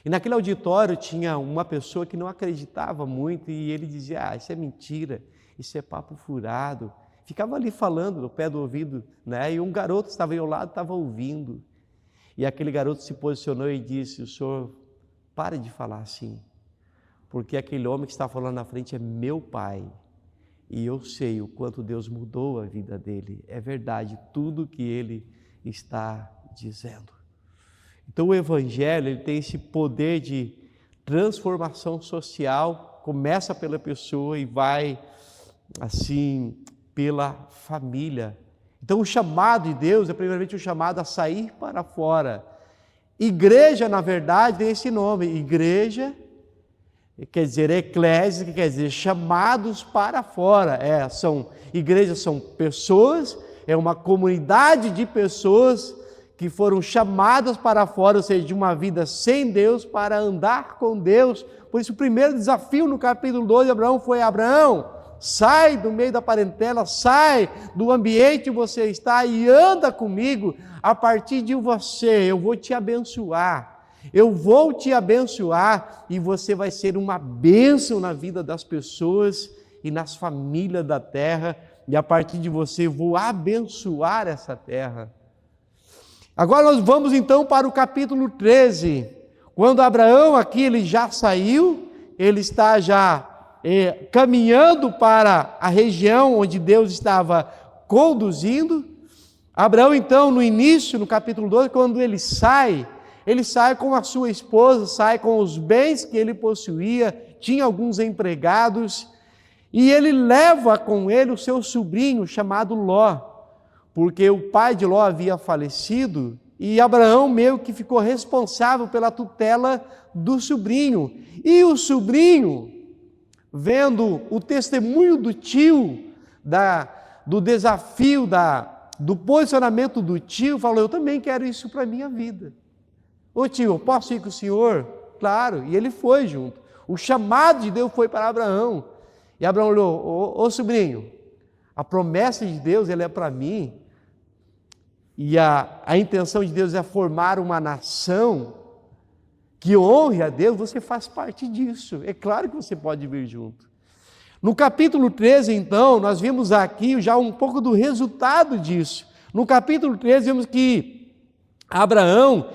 E naquele auditório tinha uma pessoa que não acreditava muito e ele dizia, isso é mentira, isso é papo furado. Ficava ali falando no pé do ouvido, né? E um garoto estava aí ao lado, estava ouvindo. E aquele garoto se posicionou e disse, o senhor, pare de falar assim, porque aquele homem que está falando na frente é meu pai. E eu sei o quanto Deus mudou a vida dele. É verdade tudo que ele está dizendo. Então o Evangelho ele tem esse poder de transformação social, começa pela pessoa e vai assim pela família. Então o chamado de Deus é primeiramente o chamado a sair para fora. Igreja, na verdade, tem esse nome, igreja, quer dizer eclésia, que quer dizer chamados para fora. Igrejas são pessoas, é uma comunidade de pessoas que foram chamadas para fora, ou seja, de uma vida sem Deus para andar com Deus. Por isso o primeiro desafio no capítulo 12 de Abraão foi, Abraão, sai do meio da parentela, sai do ambiente que você está e anda comigo. A partir de você, eu vou te abençoar. Eu vou te abençoar e você vai ser uma bênção na vida das pessoas e nas famílias da terra. E a partir de você, eu vou abençoar essa terra. Agora nós vamos então para o capítulo 13. Quando Abraão aqui, ele já saiu, ele está já caminhando para a região onde Deus estava conduzindo. Abraão então, no início, no capítulo 12, quando ele sai com a sua esposa, sai com os bens que ele possuía, tinha alguns empregados, e ele leva com ele o seu sobrinho chamado Ló, porque o pai de Ló havia falecido, e Abraão meio que ficou responsável pela tutela do sobrinho. E o sobrinho, vendo o testemunho do tio, do desafio, do posicionamento do tio, falou, eu também quero isso para a minha vida. Ô tio, eu posso ir com o senhor? Claro, e ele foi junto. O chamado de Deus foi para Abraão. E Abraão olhou, ô sobrinho, a promessa de Deus ela é para mim, e a intenção de Deus é formar uma nação que honre a Deus, você faz parte disso. É claro que você pode vir junto. No capítulo 13, então, nós vimos aqui já um pouco do resultado disso. No capítulo 13, vimos que Abraão,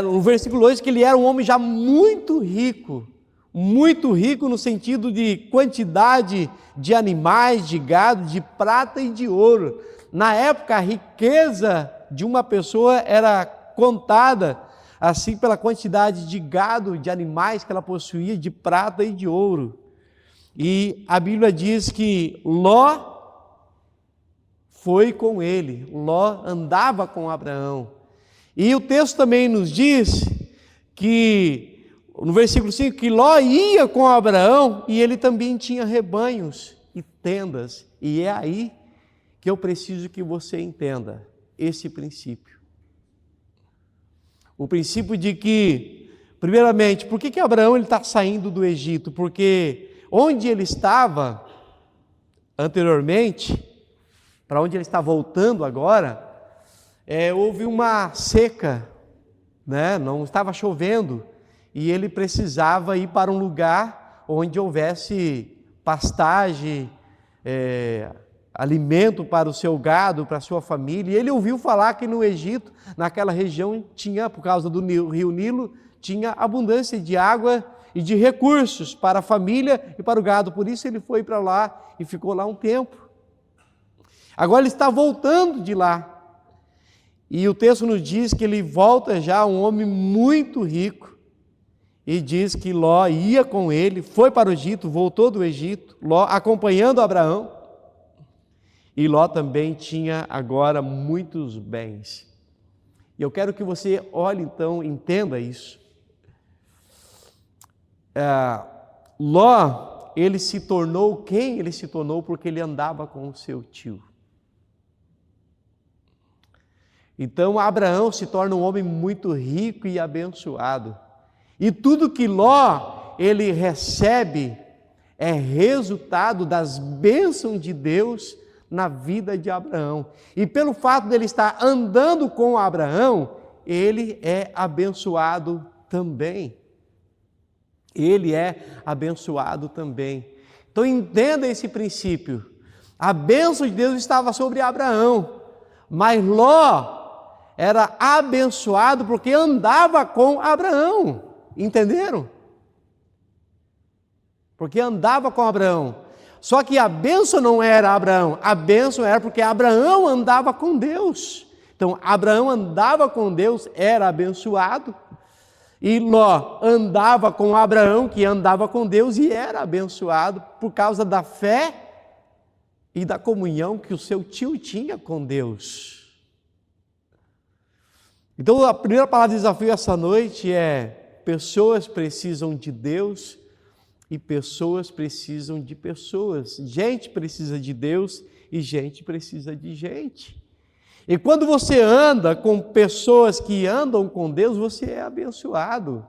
no versículo 2, que ele era um homem já muito rico no sentido de quantidade de animais, de gado, de prata e de ouro. Na época, a riqueza de uma pessoa era contada assim pela quantidade de gado, de animais que ela possuía, de prata e de ouro. E a Bíblia diz que Ló foi com ele, Ló andava com Abraão. E o texto também nos diz que, no versículo 5, que Ló ia com Abraão e ele também tinha rebanhos e tendas. E é aí que eu preciso que você entenda esse princípio. O princípio de que, primeiramente, por que Abraão está saindo do Egito? Porque onde ele estava anteriormente, para onde ele está voltando agora, houve uma seca, né? Não estava chovendo, e ele precisava ir para um lugar onde houvesse pastagem, alimento para o seu gado, para a sua família. E ele ouviu falar que no Egito, naquela região, tinha, por causa do rio Nilo, tinha abundância de água e de recursos para a família e para o gado. Por isso ele foi para lá e ficou lá um tempo. Agora ele está voltando de lá. E o texto nos diz que ele volta já um homem muito rico. E diz que Ló ia com ele, foi para o Egito, voltou do Egito, Ló acompanhando Abraão. E Ló também tinha agora muitos bens. E eu quero que você olhe então, entenda isso. Ló, ele se tornou quem ele se tornou porque ele andava com o seu tio. Então Abraão se torna um homem muito rico e abençoado. E tudo que Ló ele recebe é resultado das bênçãos de Deus na vida de Abraão. E pelo fato dele estar andando com Abraão, ele é abençoado também. ele é abençoado também. Então entenda esse princípio. A bênção de Deus estava sobre Abraão, mas Ló era abençoado porque andava com Abraão. Entenderam? Porque andava com Abraão. Só que a bênção não era Abraão, a bênção era porque Abraão andava com Deus. Então Abraão andava com Deus, era abençoado. E Ló andava com Abraão, que andava com Deus, e era abençoado por causa da fé e da comunhão que o seu tio tinha com Deus. Então a primeira palavra de desafio essa noite é: pessoas precisam de Deus e pessoas precisam de pessoas. Gente precisa de Deus e gente precisa de gente. E quando você anda com pessoas que andam com Deus, você é abençoado.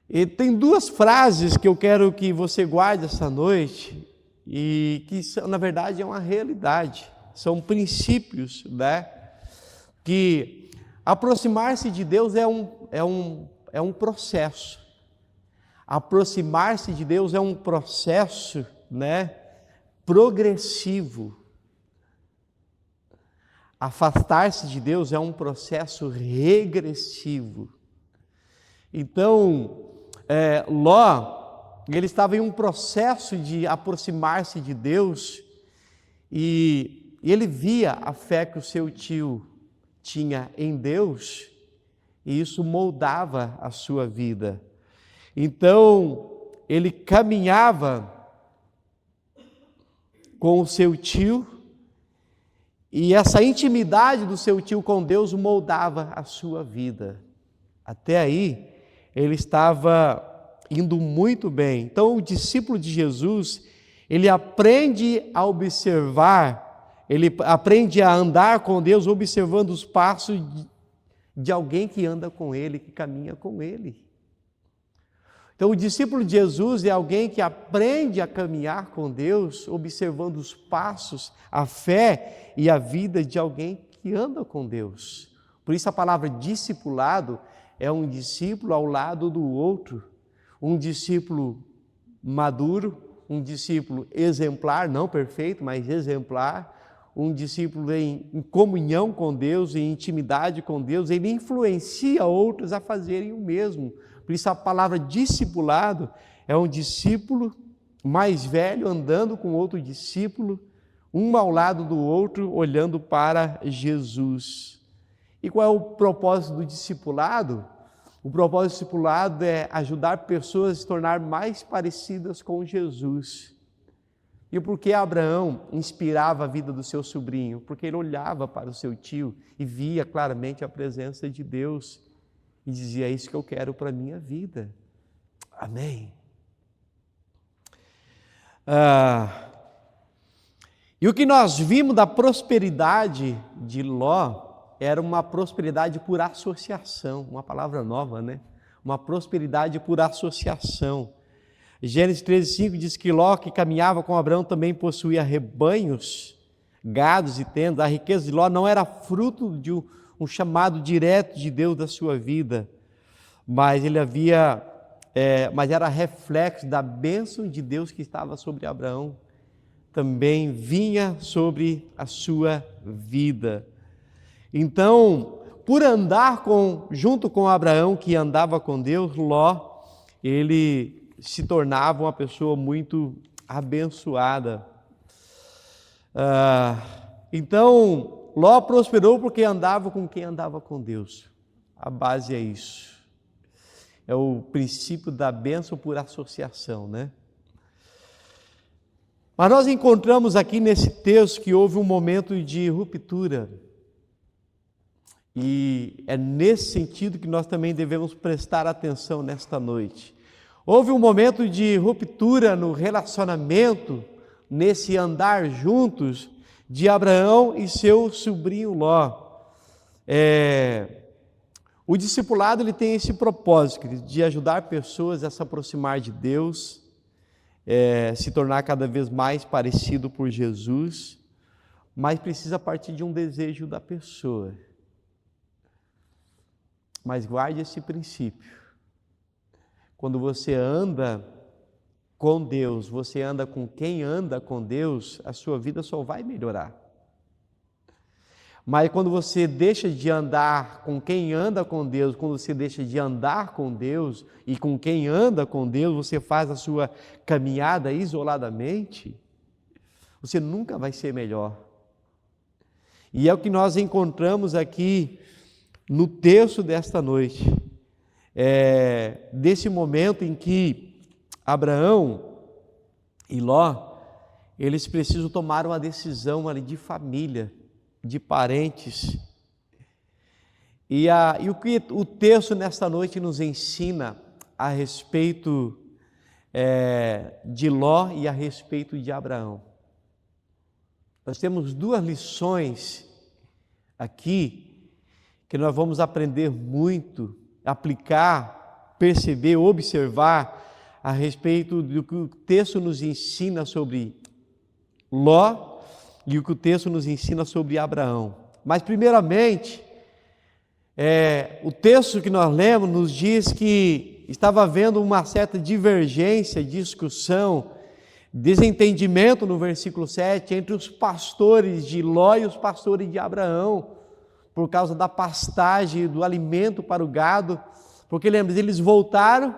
E tem duas frases que eu quero que você guarde essa noite, e que na verdade é uma realidade, são princípios, né? Que aproximar-se de Deus é um processo. Aproximar-se de Deus é um processo, né, progressivo. Afastar-se de Deus é um processo regressivo. Então, Ló, ele estava em um processo de aproximar-se de Deus e ele via a fé que o seu tio tinha em Deus e isso moldava a sua vida. Então, ele caminhava com o seu tio e essa intimidade do seu tio com Deus moldava a sua vida. Até aí, ele estava indo muito bem. Então, o discípulo de Jesus, ele aprende a observar, ele aprende a andar com Deus, observando os passos de alguém que anda com ele, que caminha com ele. Então, o discípulo de Jesus é alguém que aprende a caminhar com Deus, observando os passos, a fé e a vida de alguém que anda com Deus. Por isso a palavra discipulado é um discípulo ao lado do outro, um discípulo maduro, um discípulo exemplar, não perfeito, mas exemplar, um discípulo em comunhão com Deus, em intimidade com Deus, ele influencia outros a fazerem o mesmo. Por isso a palavra discipulado é um discípulo mais velho andando com outro discípulo, um ao lado do outro, olhando para Jesus. E qual é o propósito do discipulado? O propósito do discipulado é ajudar pessoas a se tornar mais parecidas com Jesus. E por que Abraão inspirava a vida do seu sobrinho? Porque ele olhava para o seu tio e via claramente a presença de Deus. E dizia: é isso que eu quero para a minha vida. Amém. E o que nós vimos da prosperidade de Ló era uma prosperidade por associação, uma palavra nova, né? Uma prosperidade por associação. Gênesis 13:5 diz que Ló, que caminhava com Abraão, também possuía rebanhos, gados e tendas. A riqueza de Ló não era fruto de um chamado direto de Deus da sua vida, mas mas era reflexo da bênção de Deus que estava sobre Abraão, também vinha sobre a sua vida. Então, por andar junto com Abraão, que andava com Deus, Ló, ele se tornava uma pessoa muito abençoada. Então, Ló prosperou porque andava com quem andava com Deus. A base é isso. É o princípio da bênção por associação, né? Mas nós encontramos aqui nesse texto que houve um momento de ruptura. E é nesse sentido que nós também devemos prestar atenção nesta noite. Houve um momento de ruptura no relacionamento, nesse andar juntos, de Abraão e seu sobrinho Ló. O discipulado ele tem esse propósito de ajudar pessoas a se aproximar de Deus, se tornar cada vez mais parecido por Jesus, mas precisa partir de um desejo da pessoa. Mas guarde esse princípio. quando você anda com Deus, você anda com quem anda com Deus, a sua vida só vai melhorar. Mas quando você deixa de andar com quem anda com Deus, quando você deixa de andar com Deus e com quem anda com Deus, você faz a sua caminhada isoladamente, você nunca vai ser melhor. E é o que nós encontramos aqui no texto desta noite, desse momento em que Abraão e Ló, eles precisam tomar uma decisão ali de família, de parentes. E o que o texto nesta noite nos ensina a respeito de Ló e a respeito de Abraão. Nós temos duas lições aqui que nós vamos aprender muito, aplicar, perceber, observar a respeito do que o texto nos ensina sobre Ló e o que o texto nos ensina sobre Abraão. Mas primeiramente, o texto que nós lemos nos diz que estava havendo uma certa divergência, discussão, desentendimento no versículo 7 entre os pastores de Ló e os pastores de Abraão, por causa da pastagem, do alimento para o gado, porque lembra, eles voltaram,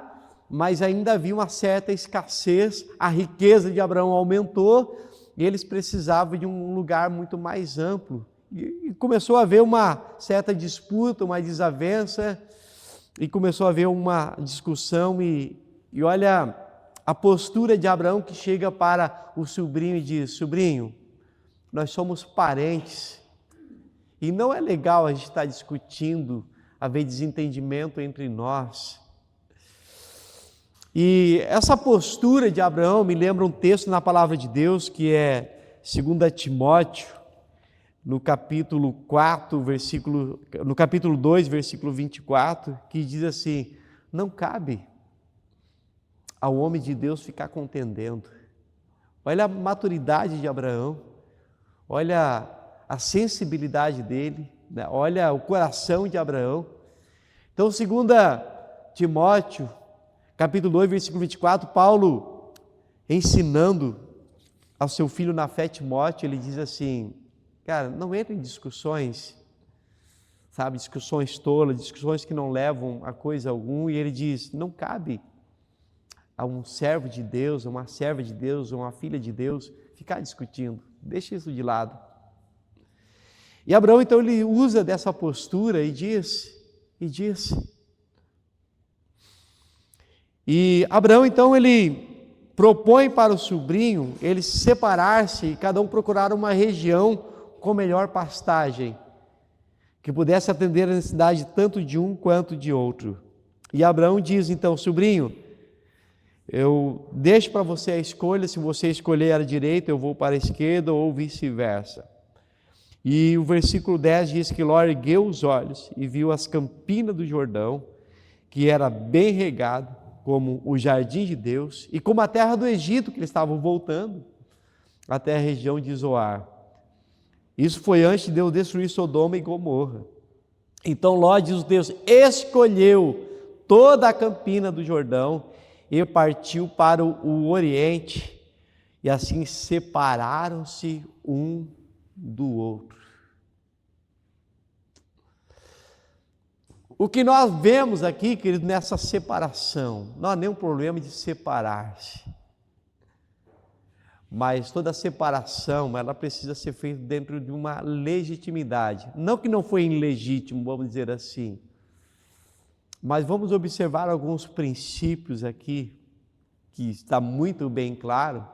mas ainda havia uma certa escassez, a riqueza de Abraão aumentou, e eles precisavam de um lugar muito mais amplo. E começou a haver uma certa disputa, uma desavença, e começou a haver uma discussão, e olha a postura de Abraão que chega para o sobrinho e diz: sobrinho, nós somos parentes, e não é legal a gente estar discutindo, haver desentendimento entre nós. E essa postura de Abraão me lembra um texto na palavra de Deus que é 2 Timóteo, no capítulo 2, versículo 24, que diz assim: não cabe ao homem de Deus ficar contendendo. Olha a maturidade de Abraão, olha a sensibilidade dele, né? Olha o coração de Abraão. Então, 2 Timóteo, capítulo 2, versículo 24, Paulo, ensinando ao seu filho na fé Timóteo, ele diz assim: cara, não entre em discussões, sabe, discussões tolas, discussões que não levam a coisa alguma, e ele diz: não cabe a um servo de Deus, a uma serva de Deus, a uma filha de Deus, ficar discutindo, deixa isso de lado. E Abraão, então, ele usa dessa postura e diz, e Abraão, então, ele propõe para o sobrinho ele separar-se e cada um procurar uma região com melhor pastagem, que pudesse atender a necessidade tanto de um quanto de outro. E Abraão diz então: sobrinho, eu deixo para você a escolha, se você escolher a direita, eu vou para a esquerda, ou vice-versa. E o versículo 10 diz que Ló ergueu os olhos e viu as campinas do Jordão, que era bem regado, como o jardim de Deus, e como a terra do Egito, que eles estavam voltando, até a região de Zoar. Isso foi antes de Deus destruir Sodoma e Gomorra. Então Ló, diz o texto, escolheu toda a campina do Jordão e partiu para o oriente, e assim separaram-se um do outro. O que nós vemos aqui, querido, nessa separação, não há nenhum problema de separar-se, mas toda separação, ela precisa ser feita dentro de uma legitimidade, não que não foi ilegítimo, vamos dizer assim, mas vamos observar alguns princípios aqui, que está muito bem claro,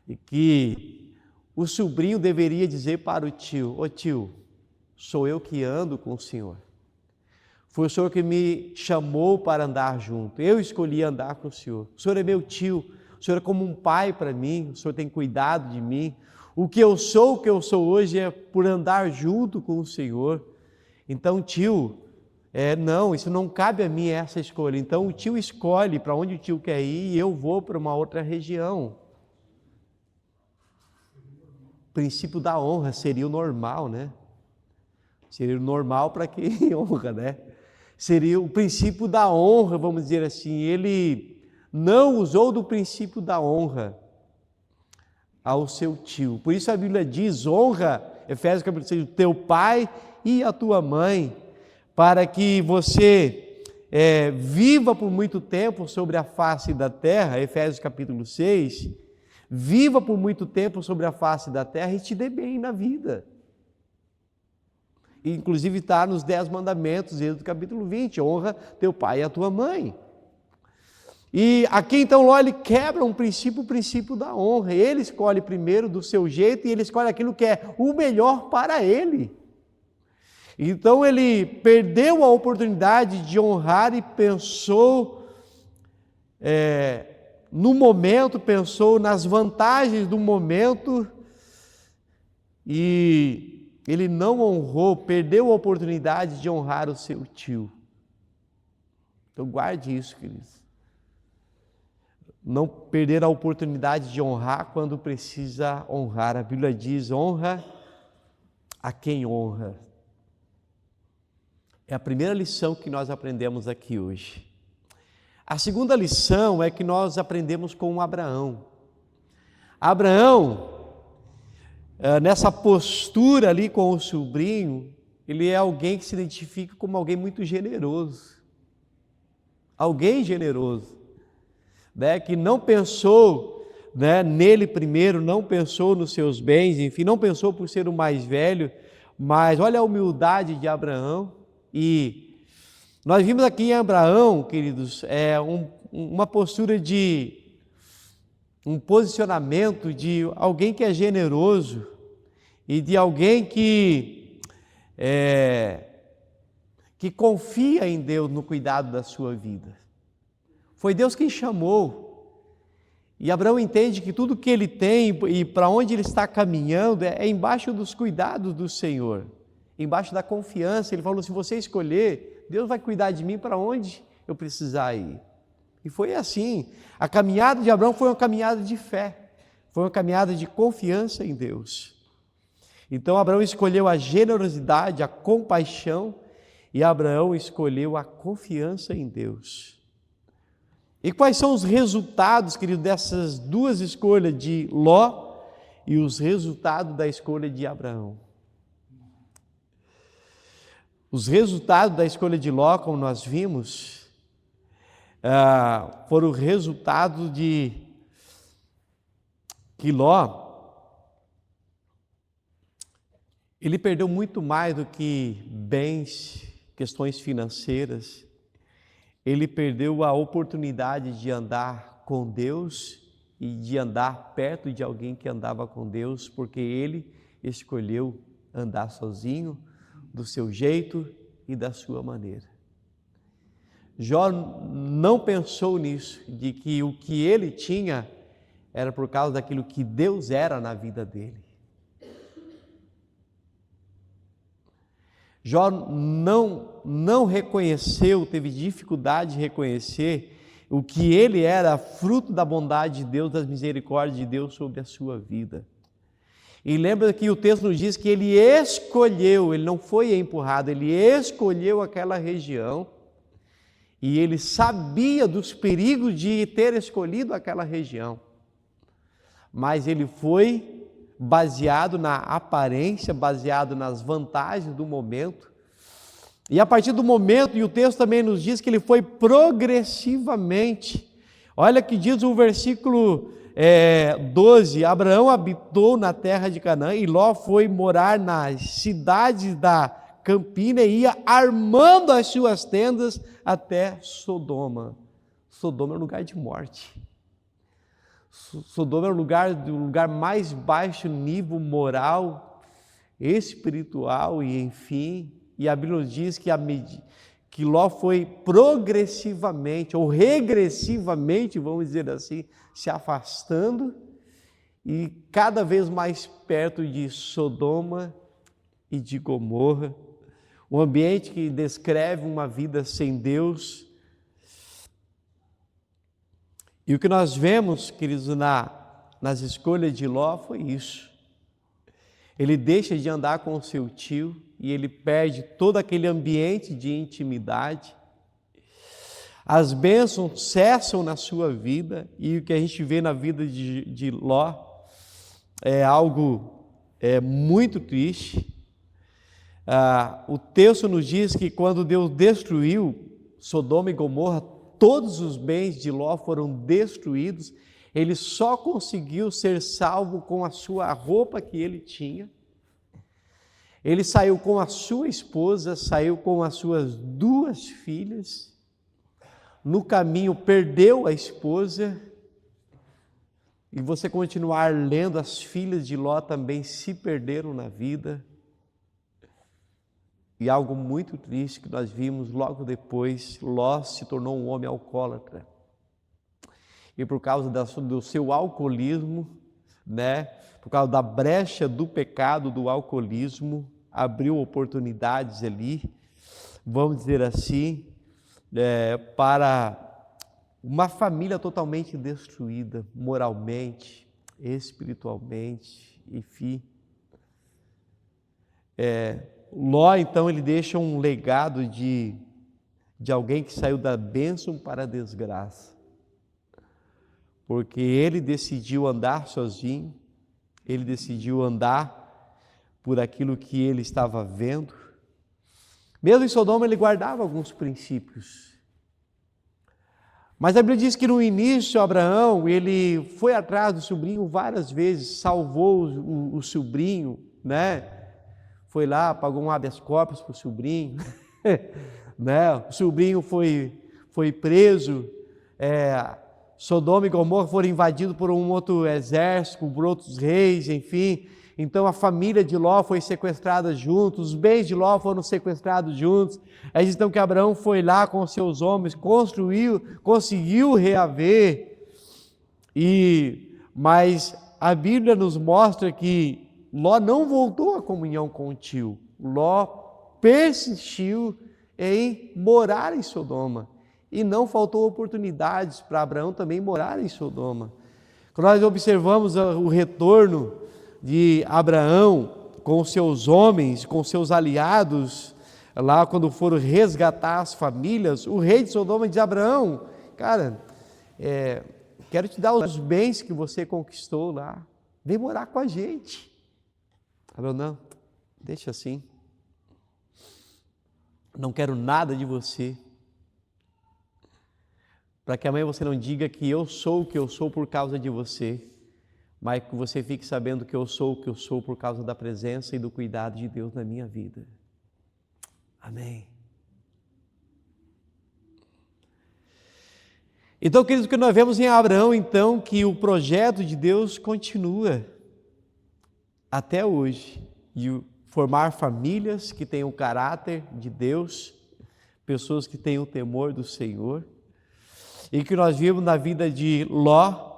e que o sobrinho deveria dizer para o tio: ô tio, sou eu que ando com o senhor, foi o senhor que me chamou para andar junto, eu escolhi andar com o senhor é meu tio, o senhor é como um pai para mim, o senhor tem cuidado de mim, o que eu sou hoje é por andar junto com o senhor, então tio, não, isso não cabe a mim essa escolha, então o tio escolhe para onde o tio quer ir e eu vou para uma outra região. O princípio da honra seria o normal, né? Seria o normal para quem honra, né? seria o princípio da honra, vamos dizer assim. Ele não usou do princípio da honra ao seu tio. Por isso a Bíblia diz, honra, Efésios capítulo 6, o teu pai e a tua mãe, para que você viva por muito tempo sobre a face da terra, Efésios capítulo 6, viva por muito tempo sobre a face da terra e te dê bem na vida. Inclusive está nos 10 mandamentos, Êxodo capítulo 20, honra teu pai e a tua mãe. E aqui então Ló, ele quebra o princípio da honra. Ele escolhe primeiro do seu jeito e ele escolhe aquilo que é o melhor para ele. Então ele perdeu a oportunidade de honrar e pensou no momento, pensou nas vantagens do momento e ele não honrou, perdeu a oportunidade de honrar o seu tio. Então guarde isso, queridos. Não perder a oportunidade de honrar quando precisa honrar. A Bíblia diz, honra a quem honra. É a primeira lição que nós aprendemos aqui hoje. A segunda lição é que nós aprendemos com Abraão. Abraão, nessa postura ali com o sobrinho, ele é alguém que se identifica como alguém muito generoso. Alguém generoso, que não pensou nele primeiro, não pensou nos seus bens, enfim, não pensou por ser o mais velho, mas olha a humildade de Abraão. E nós vimos aqui em Abraão, queridos, uma postura um posicionamento de alguém que é generoso e de alguém que confia em Deus no cuidado da sua vida. Foi Deus quem chamou. E Abraão entende que tudo que ele tem e para onde ele está caminhando é embaixo dos cuidados do Senhor, embaixo da confiança. Ele falou, se você escolher, Deus vai cuidar de mim para onde eu precisar ir. E foi assim. A caminhada de Abraão foi uma caminhada de fé, foi uma caminhada de confiança em Deus. Então Abraão escolheu a generosidade, a compaixão, e Abraão escolheu a confiança em Deus. E quais são os resultados, querido, dessas duas escolhas de Ló e os resultados da escolha de Abraão? Os resultados da escolha de Ló, como nós vimos, foram o resultado de que Ló, ele perdeu muito mais do que bens, questões financeiras. Ele perdeu a oportunidade de andar com Deus e de andar perto de alguém que andava com Deus, porque ele escolheu andar sozinho, do seu jeito e da sua maneira. Jó não pensou nisso, de que o que ele tinha era por causa daquilo que Deus era na vida dele. Jó não reconheceu, teve dificuldade de reconhecer o que ele era, fruto da bondade de Deus, das misericórdias de Deus sobre a sua vida. E lembra que o texto nos diz que ele escolheu, ele não foi empurrado, ele escolheu aquela região e ele sabia dos perigos de ter escolhido aquela região. Mas ele foi baseado na aparência, baseado nas vantagens do momento. E a partir do momento, e o texto também nos diz que ele foi progressivamente. Olha que diz o versículo 12, Abraão habitou na terra de Canaã e Ló foi morar nas cidades da campina e ia armando as suas tendas até Sodoma. Sodoma é um lugar de morte. Sodoma é o lugar mais baixo nível moral, espiritual e enfim. E a Bíblia nos diz que Ló foi progressivamente ou regressivamente, vamos dizer assim, se afastando e cada vez mais perto de Sodoma e de Gomorra, um ambiente que descreve uma vida sem Deus. E o que nós vemos, queridos, nas escolhas de Ló foi isso. ele deixa de andar com o seu tio e ele perde todo aquele ambiente de intimidade. As bênçãos cessam na sua vida e o que a gente vê na vida de Ló é algo muito triste. O texto nos diz que quando Deus destruiu Sodoma e Gomorra, todos os bens de Ló foram destruídos. Ele só conseguiu ser salvo com a sua roupa que ele tinha. Ele saiu com a sua esposa, saiu com as suas 2 filhas. No caminho perdeu a esposa. E você continuar lendo, as filhas de Ló também se perderam na vida. E algo muito triste que nós vimos logo depois, Ló se tornou um homem alcoólatra. E por causa do seu alcoolismo, por causa da brecha do pecado, do alcoolismo, abriu oportunidades ali, vamos dizer assim, para uma família totalmente destruída, moralmente, espiritualmente, enfim. Ló, então, ele deixa um legado de alguém que saiu da bênção para a desgraça. Porque ele decidiu andar sozinho, ele decidiu andar por aquilo que ele estava vendo. Mesmo em Sodoma, ele guardava alguns princípios. Mas a Bíblia diz que no início, Abraão, ele foi atrás do sobrinho várias vezes, salvou o sobrinho, Foi lá, pagou um habeas corpus para o sobrinho, O sobrinho foi preso, Sodoma e Gomorra foram invadidos por um outro exército, por outros reis, enfim. Então a família de Ló foi sequestrada junto, os bens de Ló foram sequestrados juntos. Aí diz então que Abraão foi lá com os seus homens, conseguiu reaver. Mas a Bíblia nos mostra que Ló não voltou à comunhão com o tio. Ló persistiu em morar em Sodoma. E não faltou oportunidades para Abraão também morar em Sodoma. Quando nós observamos o retorno de Abraão com seus homens, com seus aliados, lá quando foram resgatar as famílias, o rei de Sodoma diz a Abraão, cara, quero te dar os bens que você conquistou lá, vem morar com a gente. Abraão, não, deixa assim, não quero nada de você, para que amanhã você não diga que eu sou o que eu sou por causa de você, mas que você fique sabendo que eu sou o que eu sou por causa da presença e do cuidado de Deus na minha vida. Amém. Então, queridos, o que nós vemos em Abraão, então, que o projeto de Deus continua até hoje, de formar famílias que tenham o caráter de Deus, pessoas que tenham o temor do Senhor, e que nós vimos na vida de Ló,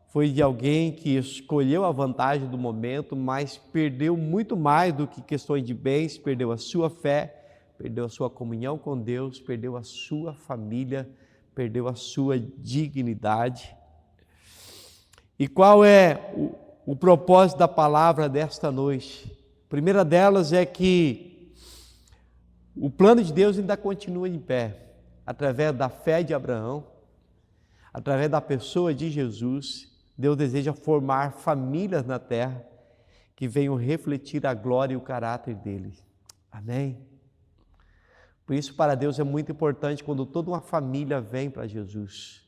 foi de alguém que escolheu a vantagem do momento, mas perdeu muito mais do que questões de bens, perdeu a sua fé, perdeu a sua comunhão com Deus, perdeu a sua família, perdeu a sua dignidade. E qual é o propósito da palavra desta noite? A primeira delas é que o plano de Deus ainda continua em pé, através da fé de Abraão, através da pessoa de Jesus. Deus deseja formar famílias na terra que venham refletir a glória e o caráter dele. Amém? Por isso, para Deus é muito importante quando toda uma família vem para Jesus.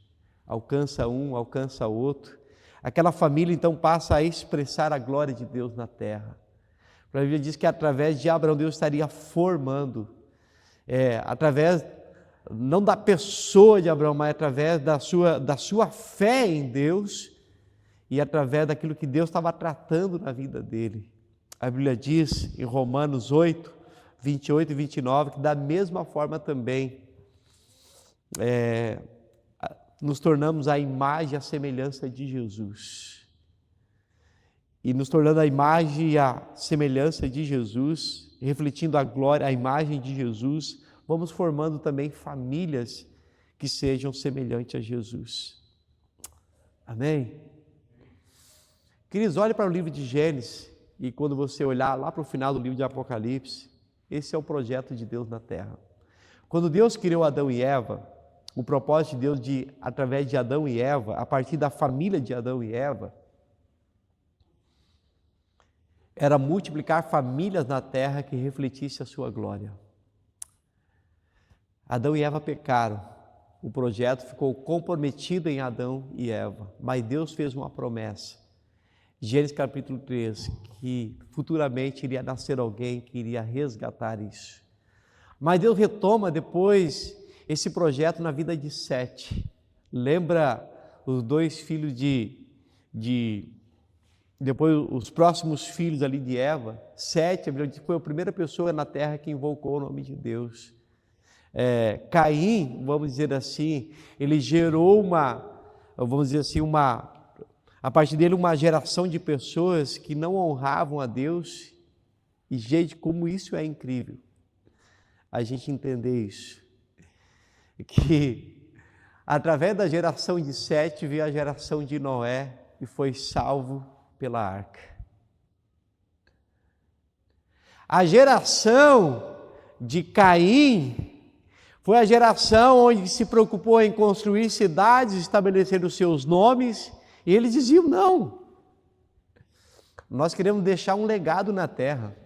Alcança um, alcança outro. Aquela família então passa a expressar a glória de Deus na terra. A Bíblia diz que através de Abraão Deus estaria formando, através não da pessoa de Abraão, mas através da sua fé em Deus, e através daquilo que Deus estava tratando na vida dele. A Bíblia diz em Romanos 8, 28 e 29, que da mesma forma também nos tornamos a imagem e a semelhança de Jesus. E nos tornando a imagem e a semelhança de Jesus, refletindo a glória, a imagem de Jesus, vamos formando também famílias que sejam semelhantes a Jesus. Amém? Queridos, olhem para o livro de Gênesis. E quando você olhar lá para o final do livro de Apocalipse, esse é o projeto de Deus na terra. Quando Deus criou Adão e Eva, o propósito de Deus através de Adão e Eva, a partir da família de Adão e Eva, era multiplicar famílias na terra que refletisse a sua glória. Adão e Eva pecaram. O projeto ficou comprometido em Adão e Eva, mas Deus fez uma promessa. Gênesis capítulo 3, que futuramente iria nascer alguém que iria resgatar isso. Mas Deus retoma depois esse projeto na vida de Sete. Lembra os dois filhos depois os próximos filhos ali de Eva? Sete, foi a primeira pessoa na terra que invocou o nome de Deus. Caim, vamos dizer assim, ele gerou a partir dele uma geração de pessoas que não honravam a Deus. E gente, como isso é incrível a gente entender isso, que através da geração de Sete veio a geração de Noé e foi salvo pela arca. A geração de Caim foi a geração onde se preocupou em construir cidades, estabelecer os seus nomes, e eles diziam: não, nós queremos deixar um legado na terra,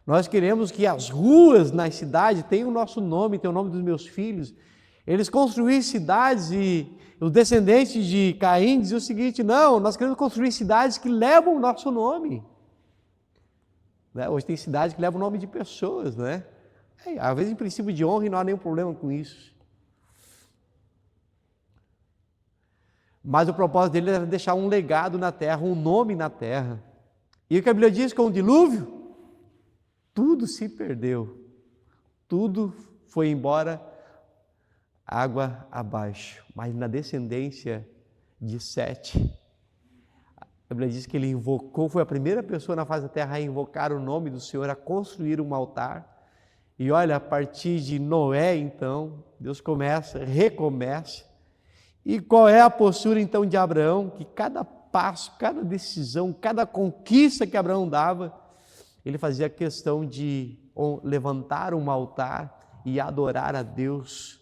nós queremos que as ruas nas cidades tenham o nosso nome, tenham o nome dos meus filhos. Eles construíram cidades e os descendentes de Caim diziam o seguinte: não, nós queremos construir cidades que levam o nosso nome. Hoje tem cidades que levam o nome de pessoas, né? Às vezes em princípio de honra e não há nenhum problema com isso. Mas o propósito dele era deixar um legado na terra, um nome na terra. E o que a Bíblia diz, com o dilúvio, tudo se perdeu, tudo foi embora, água abaixo. Mas na descendência de Sete, a Bíblia diz que ele invocou, foi a primeira pessoa na face da terra a invocar o nome do Senhor, a construir um altar. E olha, a partir de Noé, então, Deus recomeça. E qual é a postura então de Abraão? Que cada passo, cada decisão, cada conquista que Abraão dava, ele fazia questão de levantar um altar e adorar a Deus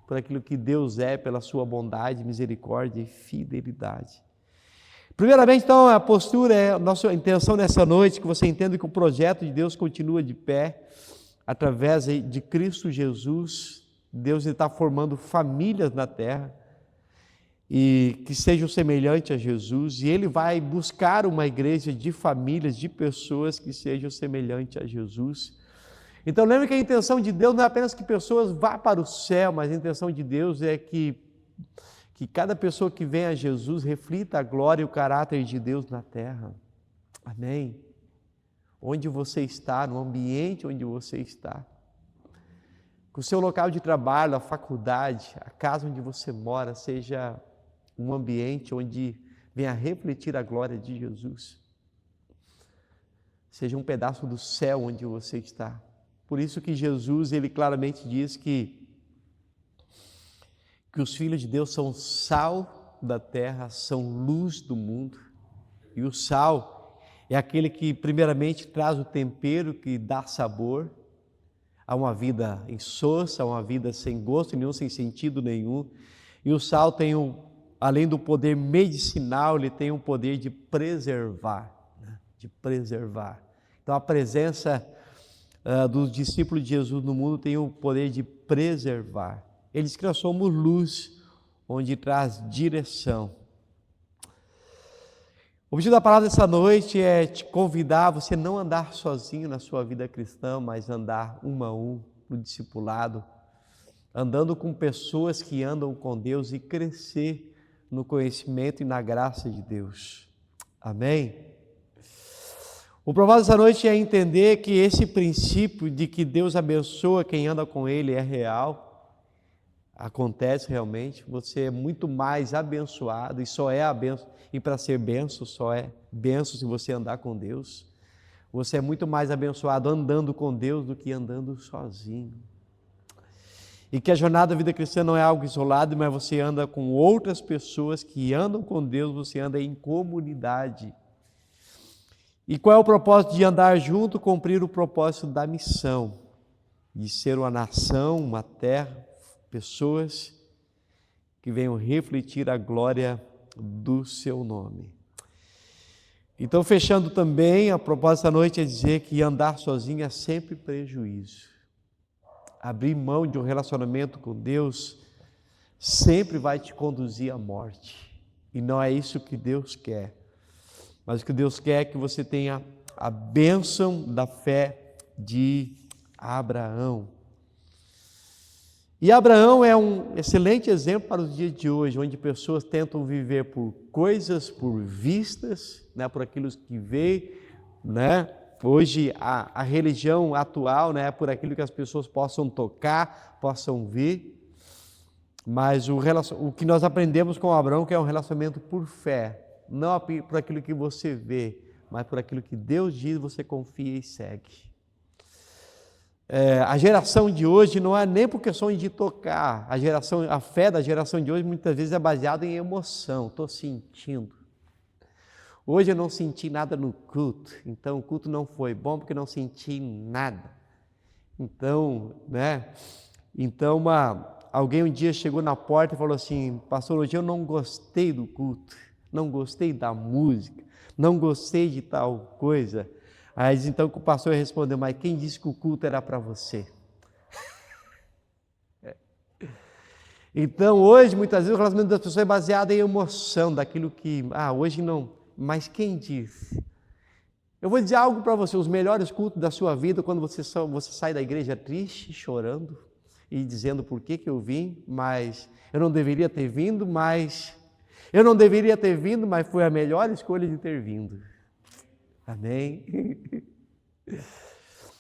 por aquilo que Deus é, pela sua bondade, misericórdia e fidelidade. Primeiramente, então, a postura, a nossa intenção nessa noite, que você entenda que o projeto de Deus continua de pé, através de Cristo Jesus. Deus está formando famílias na terra, e que sejam semelhantes a Jesus, e Ele vai buscar uma igreja de famílias, de pessoas que sejam semelhantes a Jesus. Então lembre que a intenção de Deus não é apenas que pessoas vá para o céu, mas a intenção de Deus é que cada pessoa que vem a Jesus reflita a glória e o caráter de Deus na terra. Amém? Onde você está, no ambiente onde você está, que o seu local de trabalho, a faculdade, a casa onde você mora, seja um ambiente onde venha refletir a glória de Jesus. Seja um pedaço do céu onde você está. Por isso que Jesus, ele claramente diz que os filhos de Deus são sal da terra, são luz do mundo. E o sal é aquele que primeiramente traz o tempero que dá sabor a uma vida insossa, a uma vida sem gosto nenhum, sem sentido nenhum. E o sal tem além do poder medicinal, ele tem um poder de preservar, né? De preservar. Então a presença dos discípulos de Jesus no mundo tem o poder de preservar. Eles que nós somos luz, onde traz direção. O objetivo da palavra dessa noite é te convidar a você não andar sozinho na sua vida cristã, mas andar um a um no discipulado, andando com pessoas que andam com Deus e crescer no conhecimento e na graça de Deus. Amém? O propósito dessa noite é entender que esse princípio de que Deus abençoa quem anda com Ele é real, acontece realmente. Você é muito mais abençoado e só é abençoado, e para ser benção, só é benção se você andar com Deus. Você é muito mais abençoado andando com Deus do que andando sozinho. E que a jornada da vida cristã não é algo isolado, mas você anda com outras pessoas que andam com Deus, você anda em comunidade. E qual é o propósito de andar junto? Cumprir o propósito da missão, de ser uma nação, uma terra, pessoas que venham refletir a glória do seu nome. Então, fechando também, a propósito da noite é dizer que andar sozinho é sempre prejuízo. Abrir mão de um relacionamento com Deus sempre vai te conduzir à morte. E não é isso que Deus quer. Mas o que Deus quer é que você tenha a bênção da fé de Abraão. E Abraão é um excelente exemplo para os dias de hoje, onde pessoas tentam viver por coisas, por vistas, né, por aquilo que vê, né? Hoje a religião atual, né, é por aquilo que as pessoas possam tocar, possam ver. Mas o que nós aprendemos com Abraão que é um relacionamento por fé, não por aquilo que você vê, mas por aquilo que Deus diz, você confia e segue. A geração de hoje não é nem por questão de tocar, a fé da geração de hoje muitas vezes é baseada em emoção, estou sentindo. Hoje eu não senti nada no culto, então o culto não foi bom porque não senti nada. Então, alguém um dia chegou na porta e falou assim: pastor, hoje eu não gostei do culto, não gostei da música, não gostei de tal coisa. Aí diz então que o pastor respondeu: mas quem disse que o culto era para você? Então hoje, muitas vezes, o relacionamento das pessoas é baseado em emoção, daquilo que, hoje não, mas quem disse? Eu vou dizer algo para você: os melhores cultos da sua vida, quando você sai da igreja triste, chorando, e dizendo por que eu vim, mas eu não deveria ter vindo, mas foi a melhor escolha de ter vindo. Amém?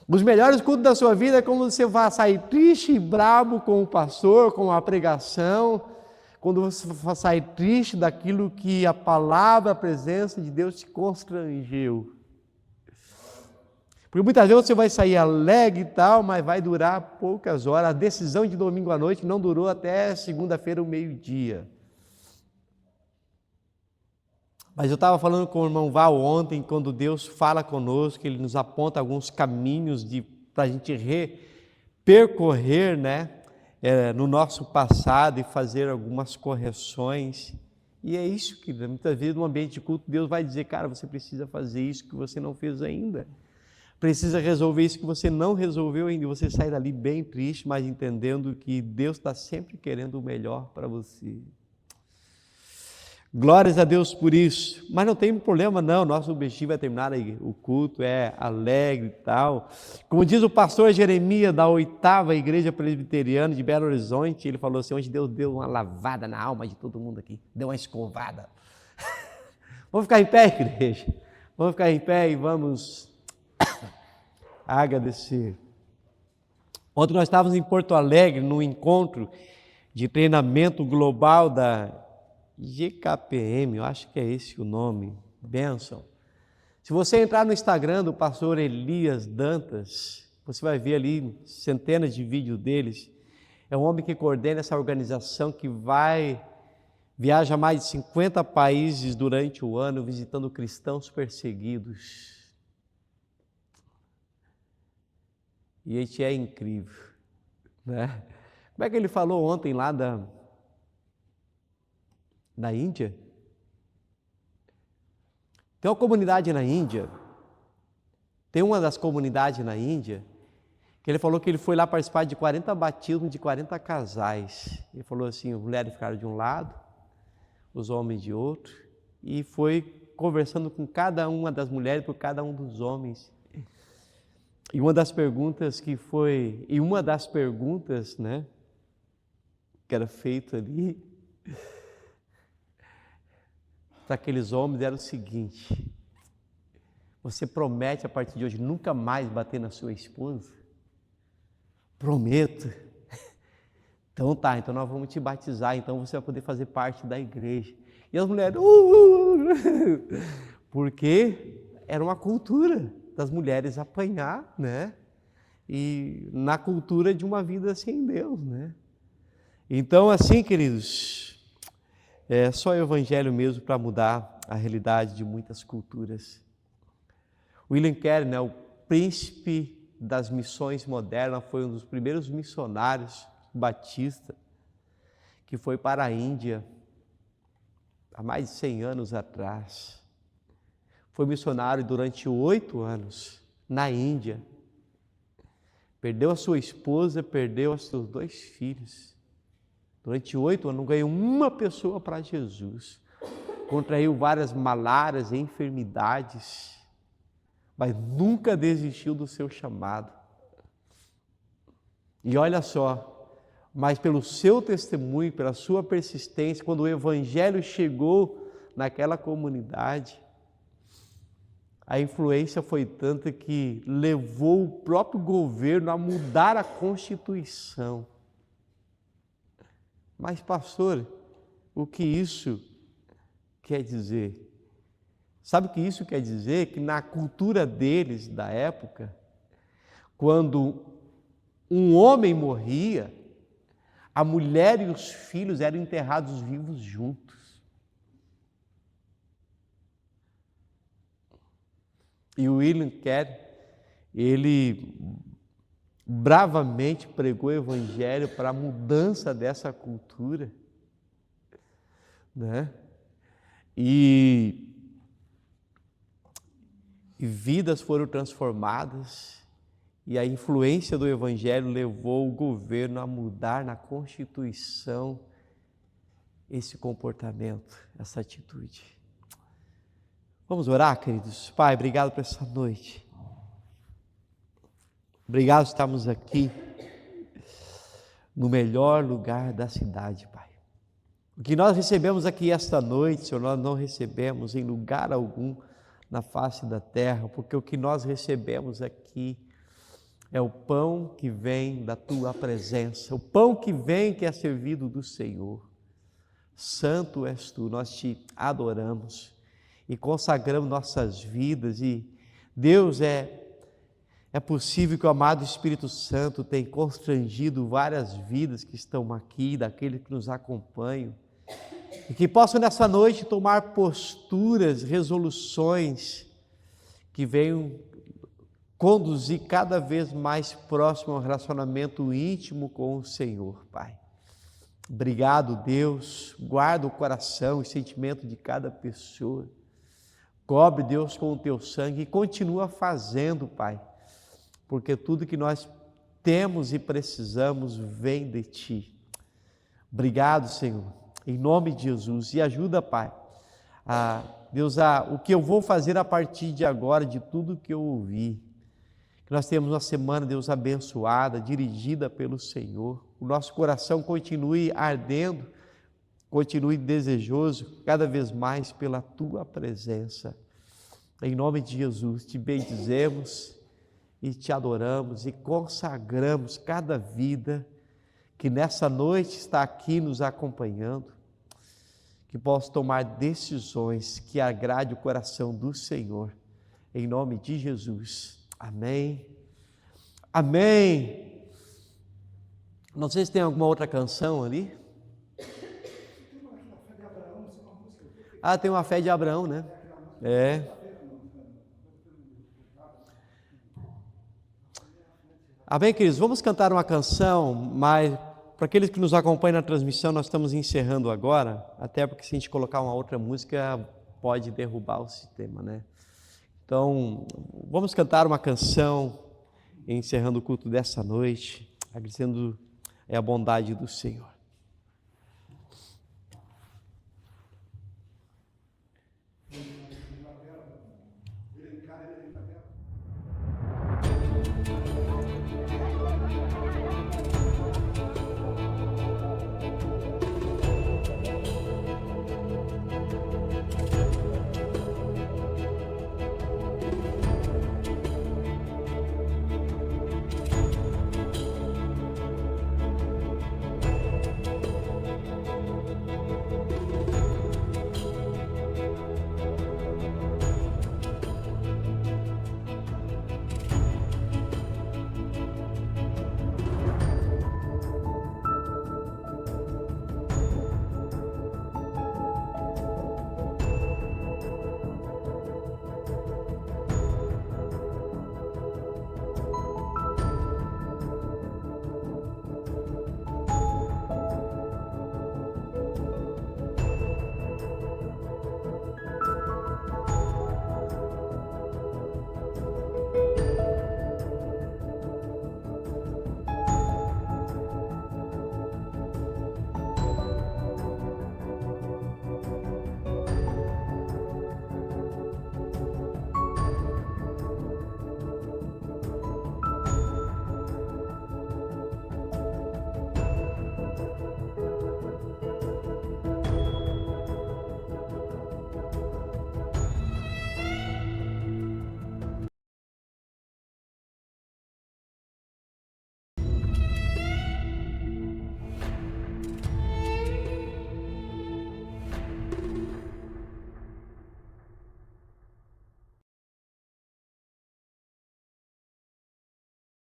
Os melhores cultos da sua vida é quando você vai sair triste e bravo com o pastor, com a pregação, quando você vai sair triste daquilo que a palavra, a presença de Deus te constrangeu. Porque muitas vezes você vai sair alegre e tal, mas vai durar poucas horas. A decisão de domingo à noite não durou até segunda-feira, o meio-dia. Mas eu estava falando com o irmão Val ontem, quando Deus fala conosco, Ele nos aponta alguns caminhos para a gente percorrer, no nosso passado e fazer algumas correções. E é isso que muitas vezes no ambiente de culto Deus vai dizer: cara, você precisa fazer isso que você não fez ainda. Precisa resolver isso que você não resolveu ainda. E você sai dali bem triste, mas entendendo que Deus está sempre querendo o melhor para você. Glórias a Deus por isso. Mas não tem problema não, nosso objetivo é terminar o culto, é alegre e tal. Como diz o pastor Jeremias, da 8ª Igreja Presbiteriana de Belo Horizonte, ele falou assim: hoje Deus deu uma lavada na alma de todo mundo aqui, deu uma escovada. Vamos ficar em pé, igreja? Vamos ficar em pé e vamos agradecer. Ontem nós estávamos em Porto Alegre, num encontro de treinamento global da GKPM, eu acho que é esse o nome, bênção. Se você entrar no Instagram do pastor Elias Dantas, você vai ver ali centenas de vídeos deles. É um homem que coordena essa organização que viaja a mais de 50 países durante o ano, visitando cristãos perseguidos. E este é incrível, né? Como é que ele falou ontem lá da Índia? Tem uma comunidade na Índia, tem uma das comunidades na Índia, que ele falou que ele foi lá participar de 40 batismos de 40 casais. Ele falou assim: as mulheres ficaram de um lado, os homens de outro, e foi conversando com cada uma das mulheres por cada um dos homens. E uma das perguntas que era feita ali para aqueles homens era o seguinte: você promete a partir de hoje nunca mais bater na sua esposa? Prometo. Então tá, então nós vamos te batizar, então você vai poder fazer parte da igreja. E as mulheres, porque era uma cultura das mulheres apanhar, e na cultura de uma vida sem Deus, Então, assim, queridos, é só o evangelho mesmo para mudar a realidade de muitas culturas. William Carey, né, o príncipe das missões modernas, foi um dos primeiros missionários batista que foi para a Índia há mais de 100 anos atrás. Foi missionário durante 8 anos na Índia. Perdeu a sua esposa, perdeu os seus 2 filhos. Durante 8 anos não ganhou uma pessoa para Jesus. Contraiu várias malárias e enfermidades, mas nunca desistiu do seu chamado. E olha só, mas pelo seu testemunho, pela sua persistência, quando o evangelho chegou naquela comunidade, a influência foi tanta que levou o próprio governo a mudar a Constituição. Mas, pastor, o que isso quer dizer? Sabe o que isso quer dizer? Que na cultura deles, da época, quando um homem morria, a mulher e os filhos eram enterrados vivos juntos. E o William Carey, ele bravamente pregou o evangelho para a mudança dessa cultura, né? E vidas foram transformadas, e a influência do evangelho levou o governo a mudar na Constituição esse comportamento, essa atitude. Vamos orar, queridos? Pai, obrigado por essa noite. Obrigado por estarmos aqui no melhor lugar da cidade, Pai. O que nós recebemos aqui esta noite, Senhor, nós não recebemos em lugar algum na face da terra, porque o que nós recebemos aqui é o pão que vem da Tua presença, o pão que vem que é servido do Senhor. Santo és Tu, nós Te adoramos e consagramos nossas vidas, e Deus, é possível que o amado Espírito Santo tenha constrangido várias vidas que estão aqui, daqueles que nos acompanham, e que possam nessa noite tomar posturas, resoluções que venham conduzir cada vez mais próximo ao relacionamento íntimo com o Senhor, Pai. Obrigado, Deus, guarda o coração e sentimento de cada pessoa. Cobre, Deus, com o Teu sangue e continua fazendo, Pai, porque tudo que nós temos e precisamos vem de Ti. Obrigado, Senhor, em nome de Jesus. E ajuda, Pai, Deus, o que eu vou fazer a partir de agora, de tudo que eu ouvi. Que nós tenhamos uma semana, Deus, abençoada, dirigida pelo Senhor. O nosso coração continue ardendo, continue desejoso cada vez mais pela Tua presença. Em nome de Jesus, Te bendizemos e Te adoramos e consagramos cada vida que nessa noite está aqui nos acompanhando, que possa tomar decisões que agrade o coração do Senhor. Em nome de Jesus. Amém. Amém. Não sei se tem alguma outra canção ali. Tem uma fé de Abraão, né? Amém, queridos? Vamos cantar uma canção, mas para aqueles que nos acompanham na transmissão, nós estamos encerrando agora, até porque se a gente colocar uma outra música, pode derrubar o sistema, né? Então, vamos cantar uma canção, encerrando o culto dessa noite, agradecendo a bondade do Senhor.